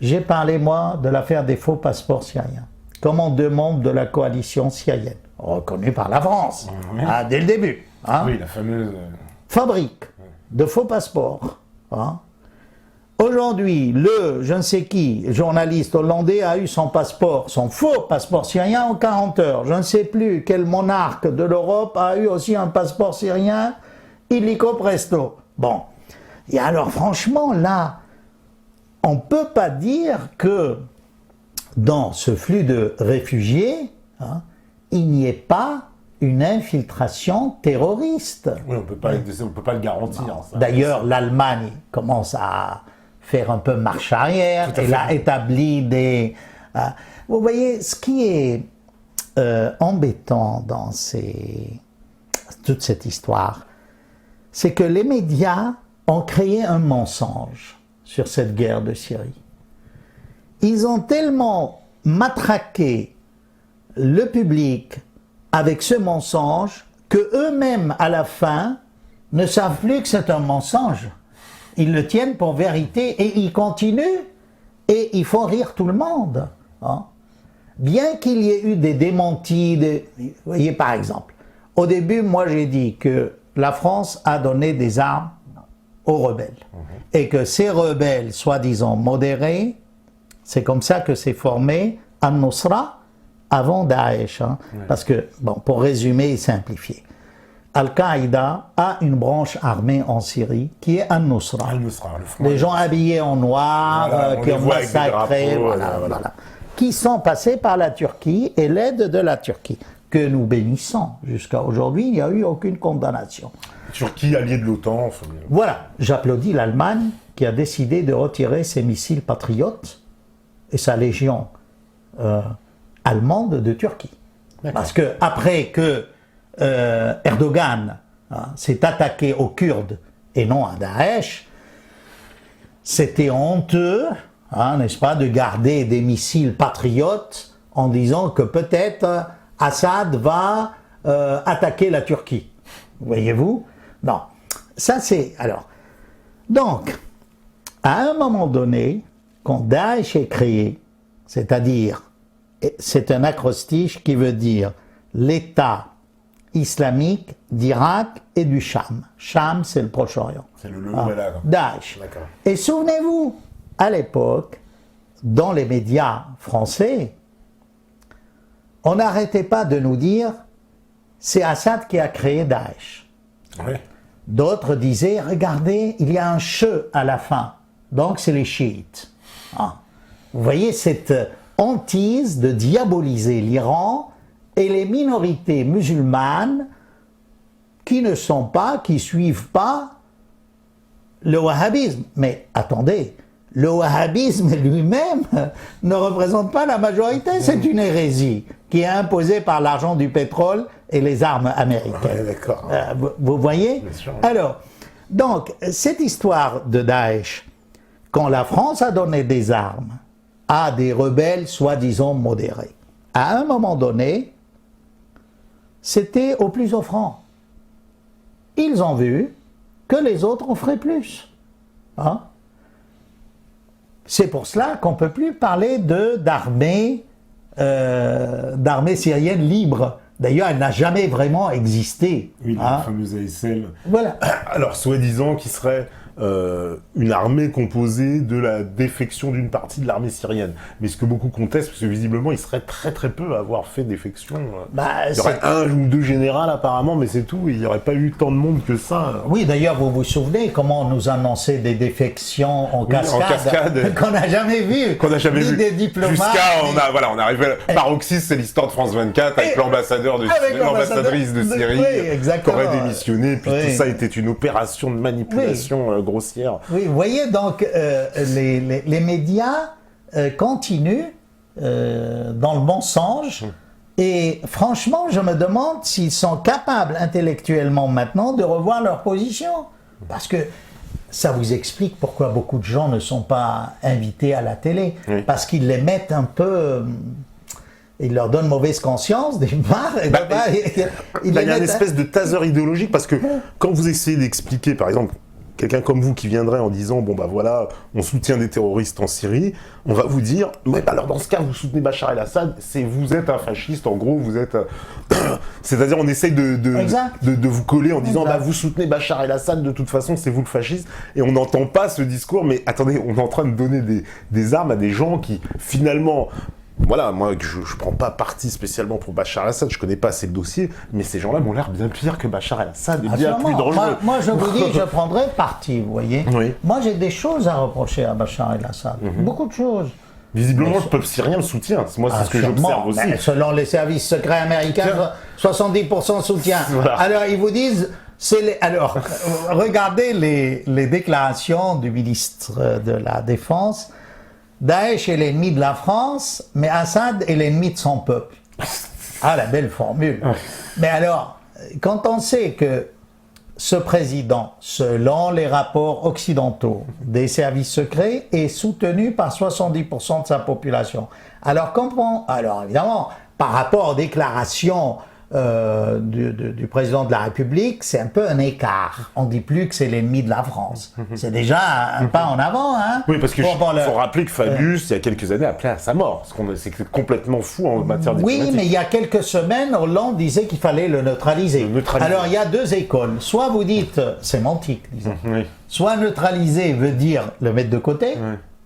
j'ai parlé, moi, de l'affaire des faux passeports syriens. commandent membres de la coalition syrienne, reconnue par la France, dès le début. Oui, la fameuse... Fabrique de faux passeports. Aujourd'hui, le je ne sais qui, journaliste hollandais, a eu son passeport, son faux passeport syrien en 40 heures. Je ne sais plus quel monarque de l'Europe a eu aussi un passeport syrien, illico presto. Bon. Et alors, franchement, là, on ne peut pas dire que dans ce flux de réfugiés, il n'y ait pas une infiltration terroriste. Oui, on peut pas le garantir. D'ailleurs, l'Allemagne commence à faire un peu marche arrière. Elle a établi des... vous voyez, ce qui est embêtant dans toute cette histoire, c'est que les médias ont créé un mensonge sur cette guerre de Syrie. Ils ont tellement matraqué le public avec ce mensonge que eux-mêmes, à la fin, ne savent plus que c'est un mensonge. Ils le tiennent pour vérité et ils continuent et ils font rire tout le monde. Bien qu'il y ait eu des démentis, vous voyez par exemple, au début, moi j'ai dit que la France a donné des armes aux rebelles et que ces rebelles, soi-disant modérés, c'est comme ça que s'est formé Al-Nusra avant Daesh. Parce que, bon, pour résumer et simplifier, Al-Qaïda a une branche armée en Syrie qui est Al-Nusra. Les gens habillés en noir, qui ont massacré, qui sont passés par la Turquie et l'aide de la Turquie, que nous bénissons. Jusqu'à aujourd'hui, il n'y a eu aucune condamnation. Turquie, alliée de l'OTAN. Voilà, j'applaudis l'Allemagne qui a décidé de retirer ses missiles patriotes et sa légion allemande de Turquie. Parce que après que Erdogan s'est attaqué aux Kurdes et non à Daesh, c'était honteux, n'est-ce pas, de garder des missiles patriotes en disant que peut-être Assad va attaquer la Turquie. Voyez-vous? Non. Ça c'est... Alors, donc, à un moment donné, quand Daesh est créé, c'est-à-dire, c'est un acrostiche qui veut dire l'État islamique d'Irak et du Cham. Cham, c'est le Proche-Orient. C'est le voilà. Daesh. Et souvenez-vous, à l'époque, dans les médias français, on n'arrêtait pas de nous dire c'est Assad qui a créé Daesh. Oui. D'autres disaient regardez, il y a un che à la fin, donc c'est les chiites. Vous voyez cette hantise de diaboliser l'Iran et les minorités musulmanes qui ne sont pas, qui suivent pas le wahhabisme. Mais attendez, le wahhabisme lui-même ne représente pas la majorité, c'est une hérésie qui est imposée par l'argent du pétrole et les armes américaines. Vous voyez? Alors, donc, cette histoire de Daesh, quand la France a donné des armes à des rebelles soi-disant modérés, à un moment donné, c'était au plus offrant. Ils ont vu que les autres en feraient plus. C'est pour cela qu'on ne peut plus parler d'armée syrienne libre. D'ailleurs, elle n'a jamais vraiment existé. Oui, la fameuse ASL. Voilà. Alors, soi-disant, qui serait une armée composée de la défection d'une partie de l'armée syrienne. Mais ce que beaucoup contestent, parce que visiblement, il serait très très peu à avoir fait défection. Il y aurait un ou deux généraux apparemment, mais c'est tout. Il n'y aurait pas eu tant de monde que ça. Oui, d'ailleurs, vous vous souvenez comment on nous annonçait des défections en cascade qu'on n'a jamais vu. Qu'on n'a jamais vu. Des diplomates. Jusqu'à, on arrive à paroxysme, c'est l'histoire de France 24 avec l'ambassadrice de Syrie qui aurait démissionné. Puis tout ça était une opération de manipulation grossière. Oui, vous voyez, donc les médias continuent dans le mensonge et franchement, je me demande s'ils sont capables intellectuellement maintenant de revoir leur position. Parce que ça vous explique pourquoi beaucoup de gens ne sont pas invités à la télé. Parce qu'ils les mettent un peu... Ils leur donnent mauvaise conscience, des marres. Il y a une espèce de taser idéologique parce que quand vous essayez d'expliquer, par exemple, quelqu'un comme vous qui viendrait en disant, bon bah voilà, on soutient des terroristes en Syrie, on va vous dire, ouais, bah alors dans ce cas, vous soutenez Bachar el-Assad, vous êtes un fasciste, en gros, vous êtes... C'est-à-dire, on essaye de vous coller en disant, bah vous soutenez Bachar el-Assad, de toute façon, c'est vous le fasciste, et on n'entend pas ce discours, mais attendez, on est en train de donner des armes à des gens qui, finalement... Voilà, moi, je ne prends pas parti spécialement pour Bachar el-Assad, je ne connais pas assez le dossier, mais ces gens-là m'ont l'air bien pire que Bachar el-Assad, et bien plus dangereux. Moi, je vous dis, je prendrais parti, vous voyez. Oui. Moi, j'ai des choses à reprocher à Bachar el-Assad, beaucoup de choses. Visiblement, le peuple syrien le soutient, moi, c'est ce que j'observe aussi. Mais selon les services secrets américains, 70% soutien. Voilà. Alors, ils vous disent... Alors, regardez les déclarations du ministre de la Défense. Daesh est l'ennemi de la France, mais Assad est l'ennemi de son peuple. Ah, la belle formule. Mais alors, quand on sait que ce président, selon les rapports occidentaux des services secrets, est soutenu par 70% de sa population. Alors évidemment, par rapport aux déclarations du président de la République, c'est un peu un écart. On ne dit plus que c'est l'ennemi de la France. C'est déjà un pas en avant. Hein. Oui, parce qu'il faut rappeler que Fabius, il y a quelques années, appelait à sa mort. C'est complètement fou en matière diplomatique. Oui, mais il y a quelques semaines, Hollande disait qu'il fallait le neutraliser. Alors, il y a deux écoles. Soit vous dites, sémantique, disons. Soit neutraliser veut dire le mettre de côté.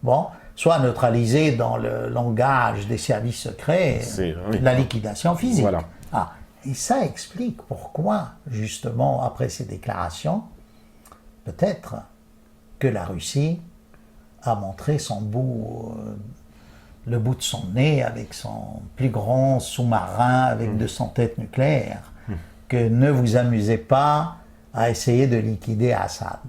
Bon. Soit neutraliser dans le langage des services secrets, la liquidation physique. Voilà. Ah. Et ça explique pourquoi, justement, après ces déclarations, peut-être que la Russie a montré le bout de son nez avec son plus grand sous-marin avec 200 têtes nucléaires, que ne vous amusez pas à essayer de liquider Assad.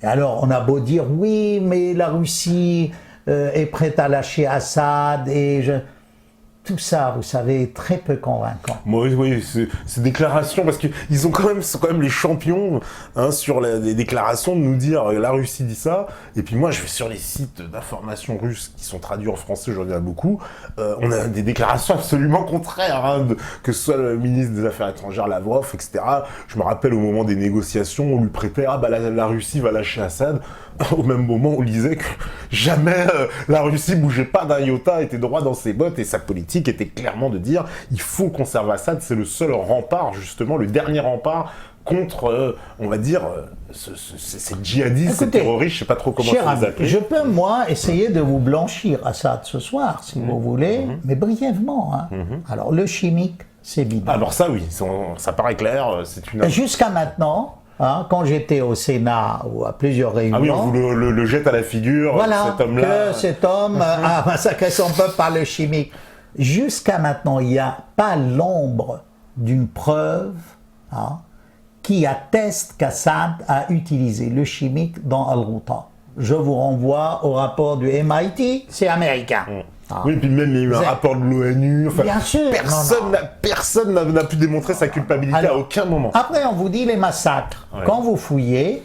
Et alors, on a beau dire, oui, mais la Russie est prête à lâcher Assad, tout ça, vous savez, est très peu convaincant. Oui, ces déclarations, parce qu'ils sont quand même les champions sur les déclarations de nous dire la Russie dit ça, et puis moi je vais sur les sites d'information russes qui sont traduits en français, j'en ai beaucoup, on a des déclarations absolument contraires, que ce soit le ministre des Affaires étrangères, Lavrov, etc. Je me rappelle au moment des négociations, on lui prêtait, la Russie va lâcher Assad. Au même moment, on lisait que jamais la Russie bougeait pas d'un iota, était droit dans ses bottes, et sa politique était clairement de dire il faut conserver Assad, c'est le seul rempart, justement, le dernier rempart contre, on va dire, ces djihadistes, ces terroristes, je sais pas trop comment ça les appeler. Je peux, moi, essayer de vous blanchir Assad ce soir, si vous voulez, mais brièvement. Alors, le chimique, c'est bidon. Alors ça, oui, ça paraît clair, c'est une... Jusqu'à maintenant... quand j'étais au Sénat ou à plusieurs réunions... Ah oui, on vous le jette à la figure, voilà, cet homme-là... que cet homme a massacré son peuple par le chimique. Jusqu'à maintenant, il n'y a pas l'ombre d'une preuve qui atteste qu'Assad a utilisé le chimique dans Al-Ghouta. Je vous renvoie au rapport du MIT, c'est américain. Oui, puis même il y a eu un rapport de l'ONU. Enfin, bien sûr. Personne n'a pu démontrer sa culpabilité à aucun moment. Après, on vous dit les massacres. Ouais. Quand vous fouillez,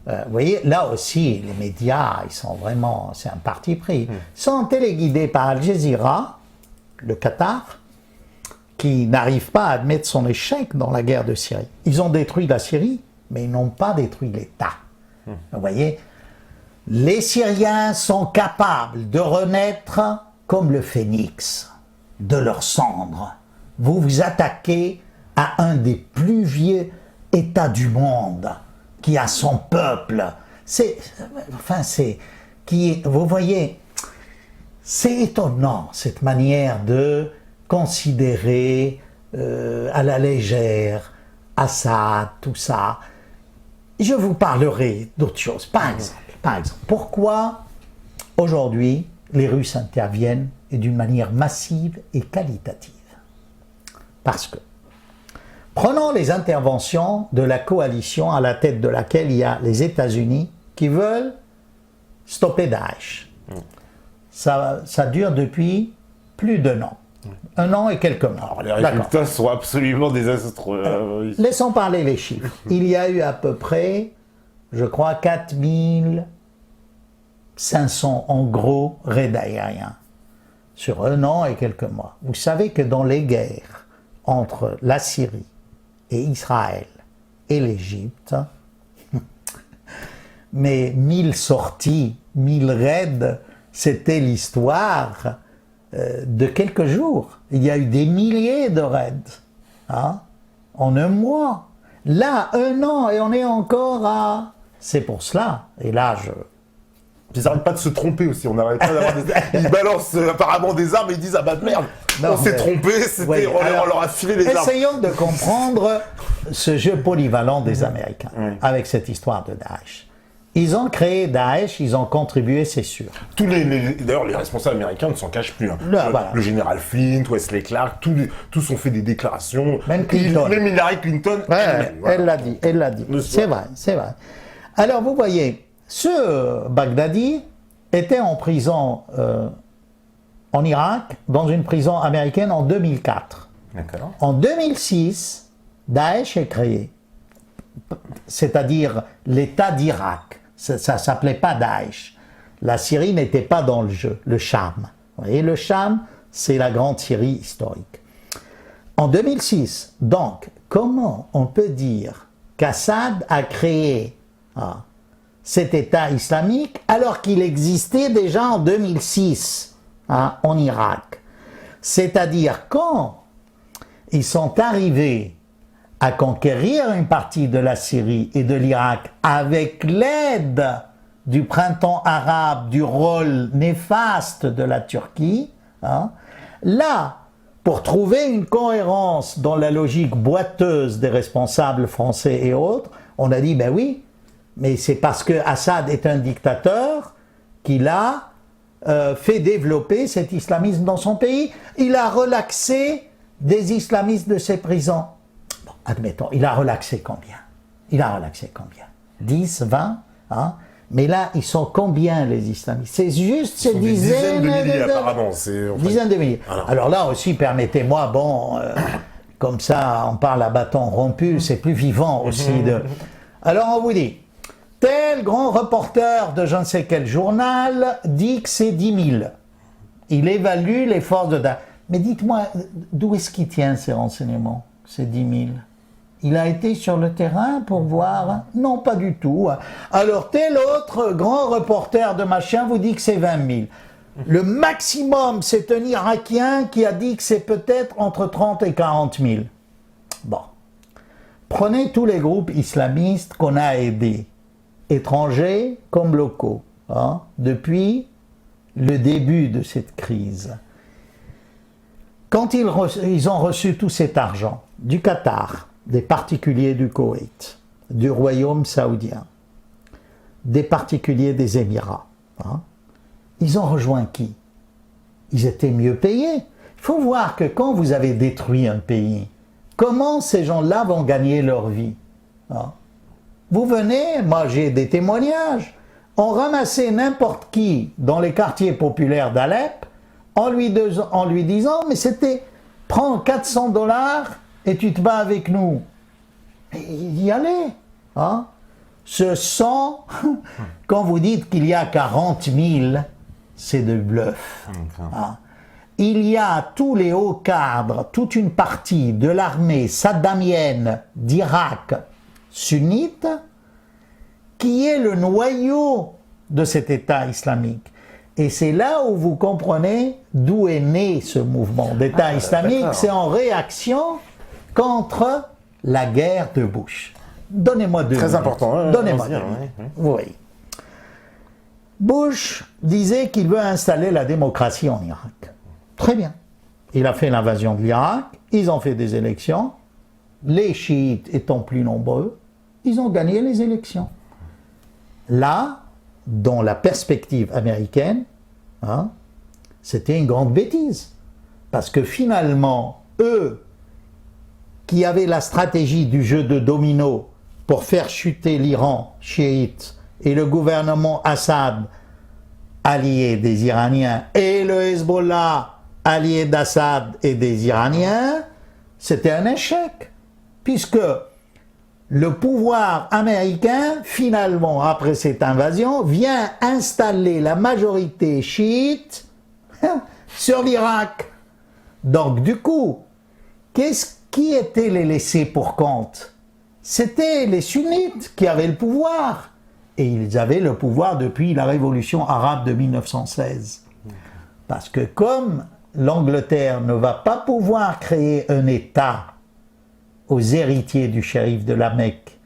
vous voyez, là aussi, les médias, ils sont vraiment, c'est un parti pris. Ils sont téléguidés par Al Jazeera, le Qatar, qui n'arrive pas à admettre son échec dans la guerre de Syrie. Ils ont détruit la Syrie, mais ils n'ont pas détruit l'État. Vous voyez, les Syriens sont capables de renaître comme le phénix de leurs cendres. Vous vous attaquez à un des plus vieux États du monde, qui a son peuple. Vous voyez, c'est étonnant cette manière de considérer à la légère Assad, tout ça. Je vous parlerai d'autres choses. Par exemple, pourquoi aujourd'hui les Russes interviennent et d'une manière massive et qualitative? Parce que, prenons les interventions de la coalition à la tête de laquelle il y a les États-Unis qui veulent stopper Daesh. Ça dure depuis plus d'1 an. 1 an et quelques mois. Alors, les résultats sont absolument désastreux. Laissons parler les chiffres. Il y a eu à peu près, je crois, 4500 en gros raids aériens sur 1 an et quelques mois. Vous savez que dans les guerres entre la Syrie et Israël et l'Égypte, mais 1000 sorties, 1000 raids, c'était l'histoire de quelques jours. Il y a eu des milliers de raids, hein, en un mois. Là, 1 an, et on est encore à... C'est pour cela, et là, Ils n'arrêtent pas de se tromper aussi, on n'arrête pas d'avoir des... Ils balancent apparemment des armes et ils disent « Ah bah merde, non, on s'est trompé, on leur a filé les armes ». Essayons de comprendre ce jeu polyvalent des Américains, avec cette histoire de Daesh. Ils ont créé Daesh, ils ont contribué, c'est sûr. D'ailleurs, les responsables américains ne s'en cachent plus. Hein. Voilà. Le général Flint, Wesley Clark, tous ont fait des déclarations. Même Clinton. Même Hillary Clinton. Elle l'a dit, C'est vrai, c'est vrai. Alors, vous voyez, ce Baghdadi était en prison en Irak, dans une prison américaine en 2004. D'accord. En 2006, Daesh est créé, c'est-à-dire l'État d'Irak. Ça ne s'appelait pas Daesh. La Syrie n'était pas dans le jeu, le Cham. Vous voyez, le Cham, c'est la grande Syrie historique. En 2006, donc, comment on peut dire qu'Assad a créé cet État islamique alors qu'il existait déjà en 2006 en Irak? C'est-à-dire quand ils sont arrivés à conquérir une partie de la Syrie et de l'Irak avec l'aide du printemps arabe, du rôle néfaste de la Turquie, là, pour trouver une cohérence dans la logique boiteuse des responsables français et autres, on a dit, ben oui, mais c'est parce que Assad est un dictateur qu'il a fait développer cet islamisme dans son pays. Il a relaxé des islamistes de ses prisons. Bon, admettons, il a relaxé combien? 10, 20 mais là, ils sont combien les islamistes? C'est juste ces dizaines de milliers apparemment. Dizaines de milliers. Alors là aussi, permettez-moi, comme ça, on parle à bâton rompu, c'est plus vivant aussi. Alors on vous dit, tel grand reporter de je ne sais quel journal dit que c'est 10 000. Il évalue les forces de Daesh. Mais dites-moi, d'où est-ce qu'il tient ces renseignements, ces 10 000? Il a été sur le terrain pour voir? Non, pas du tout. Alors, tel autre grand reporter de machin vous dit que c'est 20 000. Le maximum, c'est un Irakien qui a dit que c'est peut-être entre 30 et 40 000. Bon. Prenez tous les groupes islamistes qu'on a aidés, étrangers comme locaux, depuis le début de cette crise. Quand ils ont reçu tout cet argent du Qatar, des particuliers du Koweït, du royaume saoudien, des particuliers des Émirats, ils ont rejoint qui? Ils étaient mieux payés. Il faut voir que quand vous avez détruit un pays, comment ces gens-là vont gagner leur vie? Vous venez, moi j'ai des témoignages, on ramassait n'importe qui dans les quartiers populaires d'Alep en lui disant, mais c'était, prends 400 $ et tu te bats avec nous. Et il y allait. Ce sang, quand vous dites qu'il y a 40 000, c'est de bluff. Il y a tous les hauts cadres, toute une partie de l'armée saddamienne d'Irak sunnite, qui est le noyau de cet État islamique. Et c'est là où vous comprenez d'où est né ce mouvement d'État islamique. C'est en réaction contre la guerre de Bush. Donnez-moi 2 minutes. Très important. Donnez-moi 2 minutes. Oui. Bush disait qu'il veut installer la démocratie en Irak. Très bien. Il a fait l'invasion de l'Irak, ils ont fait des élections, les chiites étant plus nombreux, ils ont gagné les élections. Là, dans la perspective américaine, c'était une grande bêtise. Parce que finalement, eux, qui avaient la stratégie du jeu de domino pour faire chuter l'Iran chiite et le gouvernement Assad, allié des Iraniens, et le Hezbollah, allié d'Assad et des Iraniens, c'était un échec. Puisque le pouvoir américain, finalement, après cette invasion, vient installer la majorité chiite sur l'Irak. Donc, du coup, qui étaient les laissés pour compte? C'était les sunnites qui avaient le pouvoir. et ils avaient le pouvoir depuis la révolution arabe de 1916. Parce que comme l'Angleterre ne va pas pouvoir créer un État aux héritiers du shérif de la Mecque,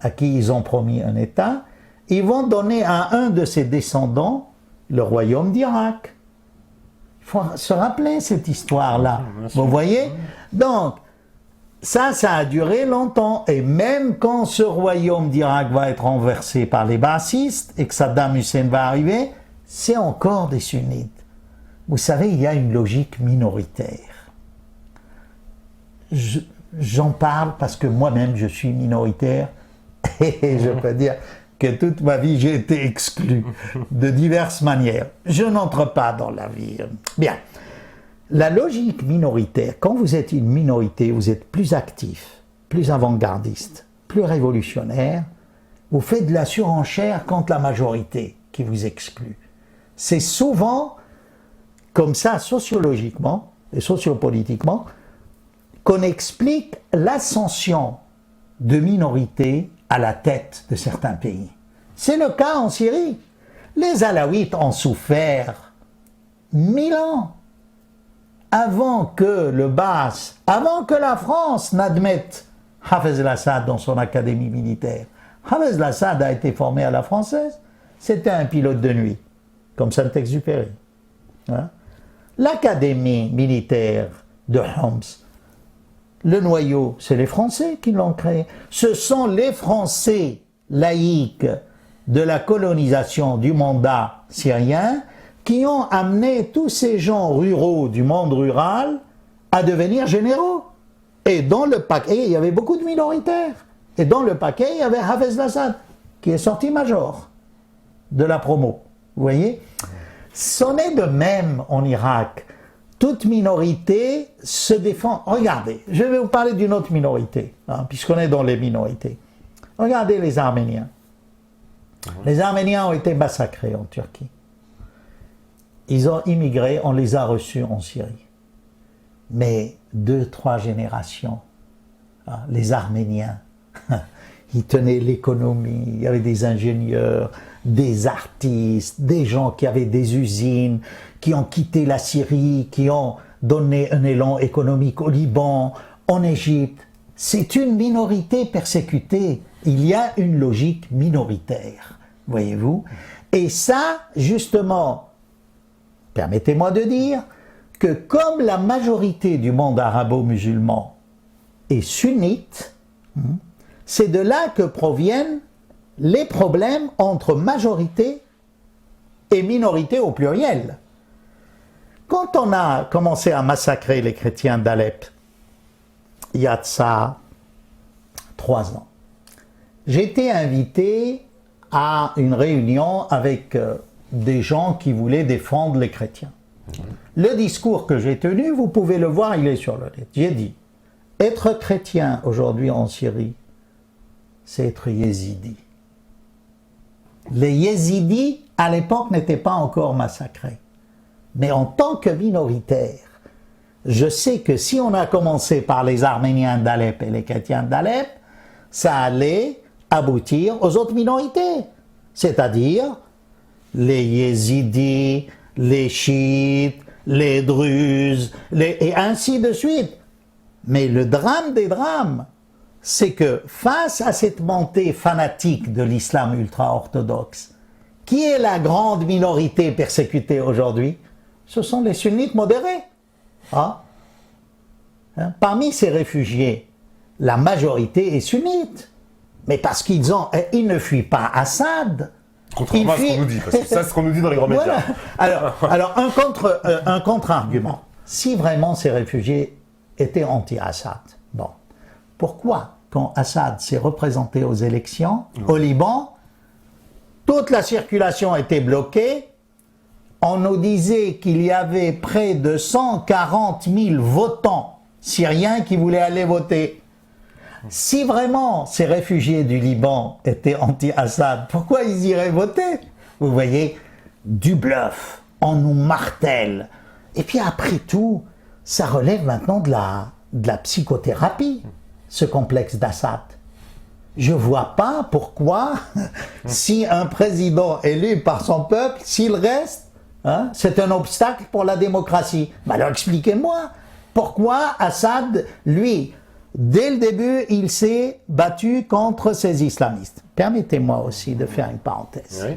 à qui ils ont promis un État, ils vont donner à un de ses descendants le royaume d'Irak. Il faut se rappeler cette histoire-là. Vous voyez? Donc, ça a duré longtemps. Et même quand ce royaume d'Irak va être renversé par les bassistes et que Saddam Hussein va arriver, c'est encore des sunnites. Vous savez, il y a une logique minoritaire. J'en parle parce que moi-même, je suis minoritaire et je peux dire que toute ma vie, j'ai été exclu de diverses manières. Je n'entre pas dans la vie. Bien. La logique minoritaire, quand vous êtes une minorité, vous êtes plus actif, plus avant-gardiste, plus révolutionnaire, vous faites de la surenchère contre la majorité qui vous exclut. C'est souvent comme ça, sociologiquement et sociopolitiquement, qu'on explique l'ascension de minorités à la tête de certains pays. C'est le cas en Syrie. Les Alaouites ont souffert 1000 ans avant que le Baas, avant que la France n'admette Hafez al-Assad dans son académie militaire. Hafez al-Assad a été formé à la française, c'était un pilote de nuit, comme Saint-Exupéry. Hein? L'académie militaire de Homs, le noyau, c'est les Français qui l'ont créé. Ce sont les Français laïcs de la colonisation du mandat syrien qui ont amené tous ces gens ruraux du monde rural à devenir généraux. Et dans le paquet, il y avait beaucoup de minoritaires. Et dans le paquet, il y avait Hafez al-Assad, qui est sorti major de la promo. Vous voyez? C'en est de même en Irak. Toute minorité se défend. Regardez, je vais vous parler d'une autre minorité, hein, puisqu'on est dans les minorités. Regardez les Arméniens. Les Arméniens ont été massacrés en Turquie. Ils ont immigré, on les a reçus en Syrie. Mais 2-3 générations, hein, les Arméniens, ils tenaient l'économie, il y avait des ingénieurs, des artistes, des gens qui avaient des usines, qui ont quitté la Syrie, qui ont donné un élan économique au Liban, en Égypte. C'est une minorité persécutée. Il y a une logique minoritaire, voyez-vous. Et ça, justement, permettez-moi de dire que comme la majorité du monde arabo-musulman est sunnite, c'est de là que proviennent les problèmes entre majorité et minorité au pluriel. Quand on a commencé à massacrer les chrétiens d'Alep, il y a de ça 3 ans, j'ai été invité à une réunion avec des gens qui voulaient défendre les chrétiens. Le discours que j'ai tenu, vous pouvez le voir, il est sur le net. J'ai dit, être chrétien aujourd'hui en Syrie, c'est être yézidi. Les yézidis, à l'époque, n'étaient pas encore massacrés. Mais en tant que minoritaire, je sais que si on a commencé par les Arméniens d'Alep et les chrétiens d'Alep, ça allait aboutir aux autres minorités. C'est-à-dire les yézidis, les chiites, les druzes, et ainsi de suite. Mais le drame des drames, c'est que face à cette montée fanatique de l'islam ultra-orthodoxe, qui est la grande minorité persécutée aujourd'hui? Ce sont les sunnites modérés. Hein? Parmi ces réfugiés, la majorité est sunnite. Mais parce qu'ils ne fuient pas Assad. Contrairement à ce qu'on nous dit, parce que ça, c'est ce qu'on nous dit dans les grands médias. Voilà. Alors un contre-argument. Si vraiment ces réfugiés étaient anti-Assad, bon, pourquoi, quand Assad s'est représenté aux élections, au Liban, toute la circulation était bloquée, on nous disait qu'il y avait près de 140 000 votants syriens qui voulaient aller voter. Si vraiment ces réfugiés du Liban étaient anti-Assad, pourquoi ils iraient voter? Vous voyez, du bluff, on nous martèle. Et puis après tout, ça relève maintenant de la psychothérapie, ce complexe d'Assad. je vois pas pourquoi, si un président élu par son peuple, s'il reste, hein, c'est un obstacle pour la démocratie. Mais alors expliquez-moi, pourquoi Assad, lui, dès le début, il s'est battu contre ces islamistes. Permettez-moi aussi de faire une parenthèse. Oui.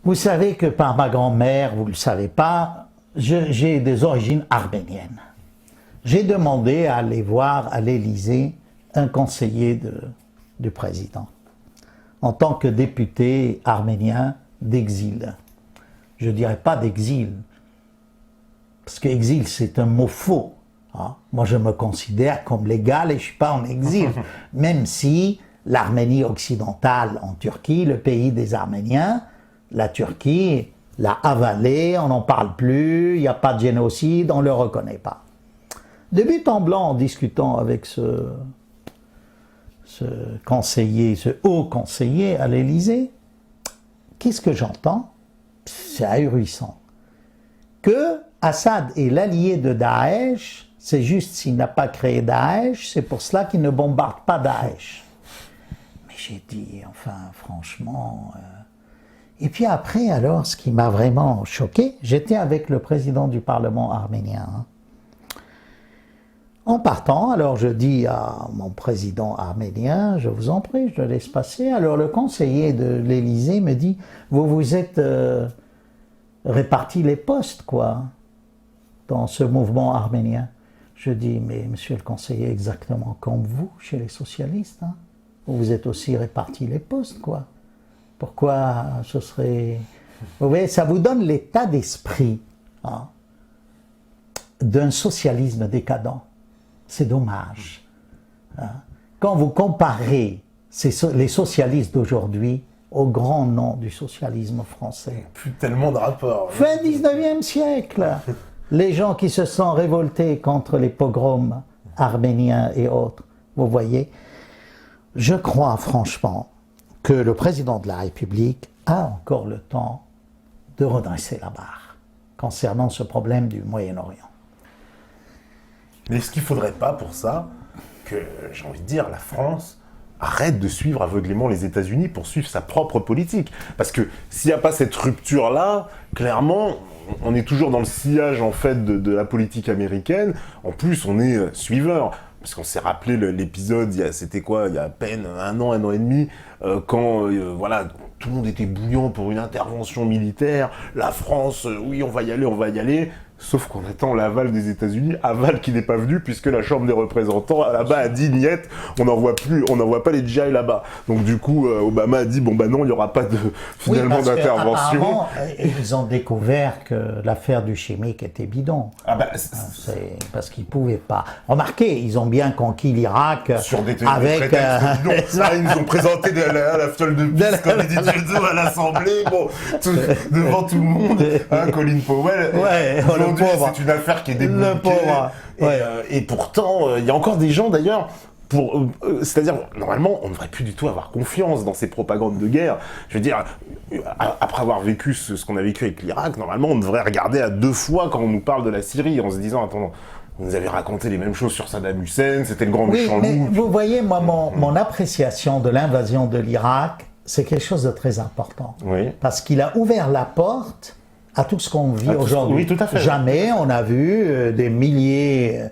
Vous savez que par ma grand-mère, vous ne le savez pas, j'ai des origines arméniennes. J'ai demandé à aller voir à l'Élysée un conseiller du président, en tant que député arménien d'exil. Je ne dirais pas d'exil, parce qu'exil c'est un mot faux. Hein. Moi je me considère comme légal et je ne suis pas en exil, même si l'Arménie occidentale en Turquie, le pays des Arméniens, la Turquie l'a avalé, on n'en parle plus, il n'y a pas de génocide, on ne le reconnaît pas. De but en blanc, en discutant avec ce conseiller, ce haut conseiller à l'Élysée, qu'est-ce que j'entends? C'est ahurissant. Que Assad est l'allié de Daesh, c'est juste s'il n'a pas créé Daesh, c'est pour cela qu'il ne bombarde pas Daesh. Mais j'ai dit, enfin, franchement... Et puis après, alors, ce qui m'a vraiment choqué, j'étais avec le président du Parlement arménien. Hein. En partant, alors je dis à mon président arménien, je vous en prie, je le laisse passer. Alors le conseiller de l'Élysée me dit, vous vous êtes répartis les postes, quoi, dans ce mouvement arménien. Je dis, mais monsieur le conseiller, exactement comme vous, chez les socialistes, hein, vous vous êtes aussi répartis les postes, quoi. Pourquoi ce serait... Vous voyez, ça vous donne l'état d'esprit hein, d'un socialisme décadent. C'est dommage. Hein. Quand vous comparez les socialistes d'aujourd'hui au grand nom du socialisme français. Plus tellement de rapports. Fin 19e siècle. Les gens qui se sont révoltés contre les pogroms arméniens et autres. Vous voyez, je crois franchement que le président de la République a encore le temps de redresser la barre concernant ce problème du Moyen-Orient. Mais est-ce qu'il ne faudrait pas pour ça que, j'ai envie de dire, la France arrête de suivre aveuglément les États-Unis pour suivre sa propre politique? Parce que s'il n'y a pas cette rupture-là, clairement, on est toujours dans le sillage en fait de la politique américaine. En plus, on est suiveur. Parce qu'on s'est rappelé l'épisode, c'était quoi, il y a à peine un an et demi, quand voilà, tout le monde était bouillant pour une intervention militaire. La France, oui, on va y aller. Sauf qu'on attend l'aval des États-Unis, aval qui n'est pas venu puisque la Chambre des représentants là-bas a dit niet, on n'envoie pas les GI là-bas. Donc du coup, Obama a dit bon bah non, il n'y aura pas finalement d'intervention. Ils ont découvert que l'affaire du chimique était bidon. Ah bah, c'est parce qu'ils pouvaient pas. Remarquez, ils ont bien conquis l'Irak sur des avec. Ils nous ont présenté la fiole de piste comme il dit Jezzo à l'Assemblée, bon, devant tout le monde. Hein, Colin Powell. Ouais. C'est une affaire qui est débloquée. Et pourtant, il y a encore des gens d'ailleurs, c'est-à-dire, normalement, on ne devrait plus du tout avoir confiance dans ces propagandes de guerre. Je veux dire, après avoir vécu ce qu'on a vécu avec l'Irak, normalement, on devrait regarder à deux fois quand on nous parle de la Syrie, en se disant, attends, vous nous avez raconté les mêmes choses sur Saddam Hussein, c'était le grand méchant loup. Vous voyez, moi, mon appréciation de l'invasion de l'Irak, c'est quelque chose de très important. Oui. Parce qu'il a ouvert la porte à tout ce qu'on vit aujourd'hui. Oui, tout à fait. Jamais on a vu des milliers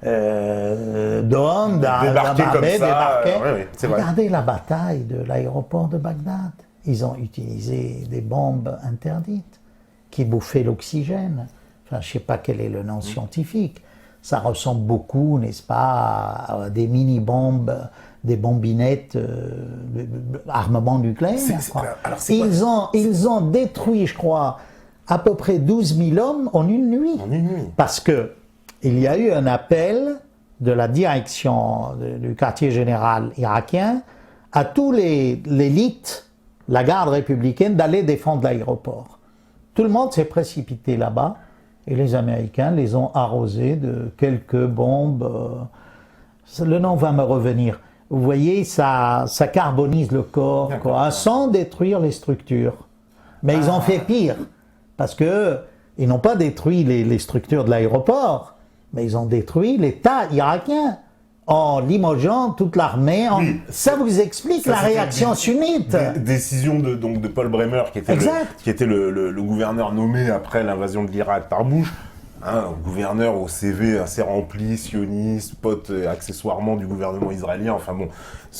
d'hommes débarquer. Regardez la bataille de l'aéroport de Bagdad. Ils ont utilisé des bombes interdites qui bouffaient l'oxygène. Enfin, je ne sais pas quel est le nom scientifique. Ça ressemble beaucoup, n'est-ce pas, à des mini-bombes, des bombinettes armement nucléaire. Ils ont détruit, je crois, à peu près 12 000 hommes en une nuit. Parce que il y a eu un appel de la direction du quartier général irakien à tous l'élite, la garde républicaine, d'aller défendre l'aéroport. Tout le monde s'est précipité là-bas et les Américains les ont arrosés de quelques bombes. Le nom va me revenir. Vous voyez, ça carbonise le corps, quoi, sans détruire les structures. Mais ils ont fait pire. Parce qu'ils n'ont pas détruit les structures de l'aéroport, mais ils ont détruit l'État irakien. en limogeant toute l'armée. Oui. Ça vous explique Ça, la c'était réaction sunnite. Décision de Paul Bremer, qui était le gouverneur nommé après l'invasion de l'Irak par Bush. Un gouverneur au CV assez rempli, sioniste, pote accessoirement du gouvernement israélien. Enfin bon,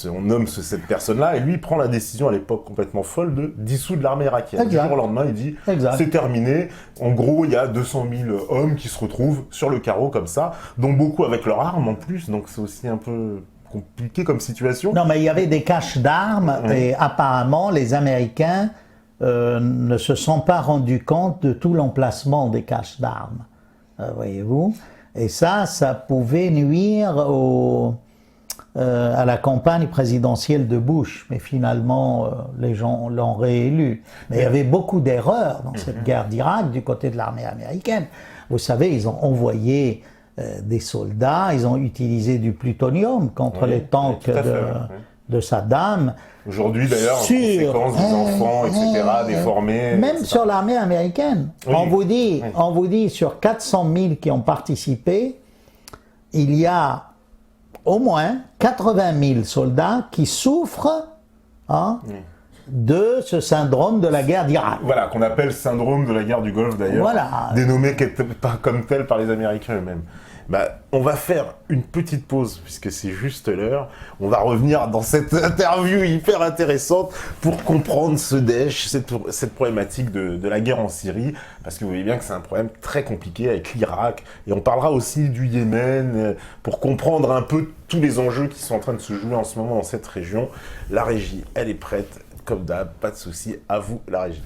on nomme cette personne-là. Et lui, il prend la décision à l'époque complètement folle de dissoudre l'armée irakienne. Du jour au lendemain, il dit c'est terminé. En gros, il y a 200 000 hommes qui se retrouvent sur le carreau comme ça, dont beaucoup avec leurs armes en plus. Donc c'est aussi un peu compliqué comme situation. Non, mais il y avait des caches d'armes et apparemment les Américains ne se sont pas rendus compte de tout l'emplacement des caches d'armes. Voyez-vous, et ça pouvait nuire à la campagne présidentielle de Bush, mais finalement les gens l'ont réélu. Mais il y avait beaucoup d'erreurs dans cette guerre d'Irak du côté de l'armée américaine. Vous savez, ils ont envoyé des soldats, ils ont utilisé du plutonium contre les tanks de Saddam. Aujourd'hui, d'ailleurs, en conséquence, des enfants, etc., déformés. Même etc. sur l'armée américaine. Oui. On vous dit, sur 400 000 qui ont participé, il y a au moins 80 000 soldats qui souffrent de ce syndrome de la guerre d'Irak. Voilà, qu'on appelle syndrome de la guerre du Golfe, d'ailleurs. Voilà. Dénommé pas comme tel par les Américains eux-mêmes. On va faire une petite pause, puisque c'est juste l'heure. On va revenir dans cette interview hyper intéressante pour comprendre ce Daesh, cette problématique de la guerre en Syrie, parce que vous voyez bien que c'est un problème très compliqué avec l'Irak. Et on parlera aussi du Yémen, pour comprendre un peu tous les enjeux qui sont en train de se jouer en ce moment dans cette région. La régie, elle est prête, comme d'hab, pas de souci. À vous, la régie.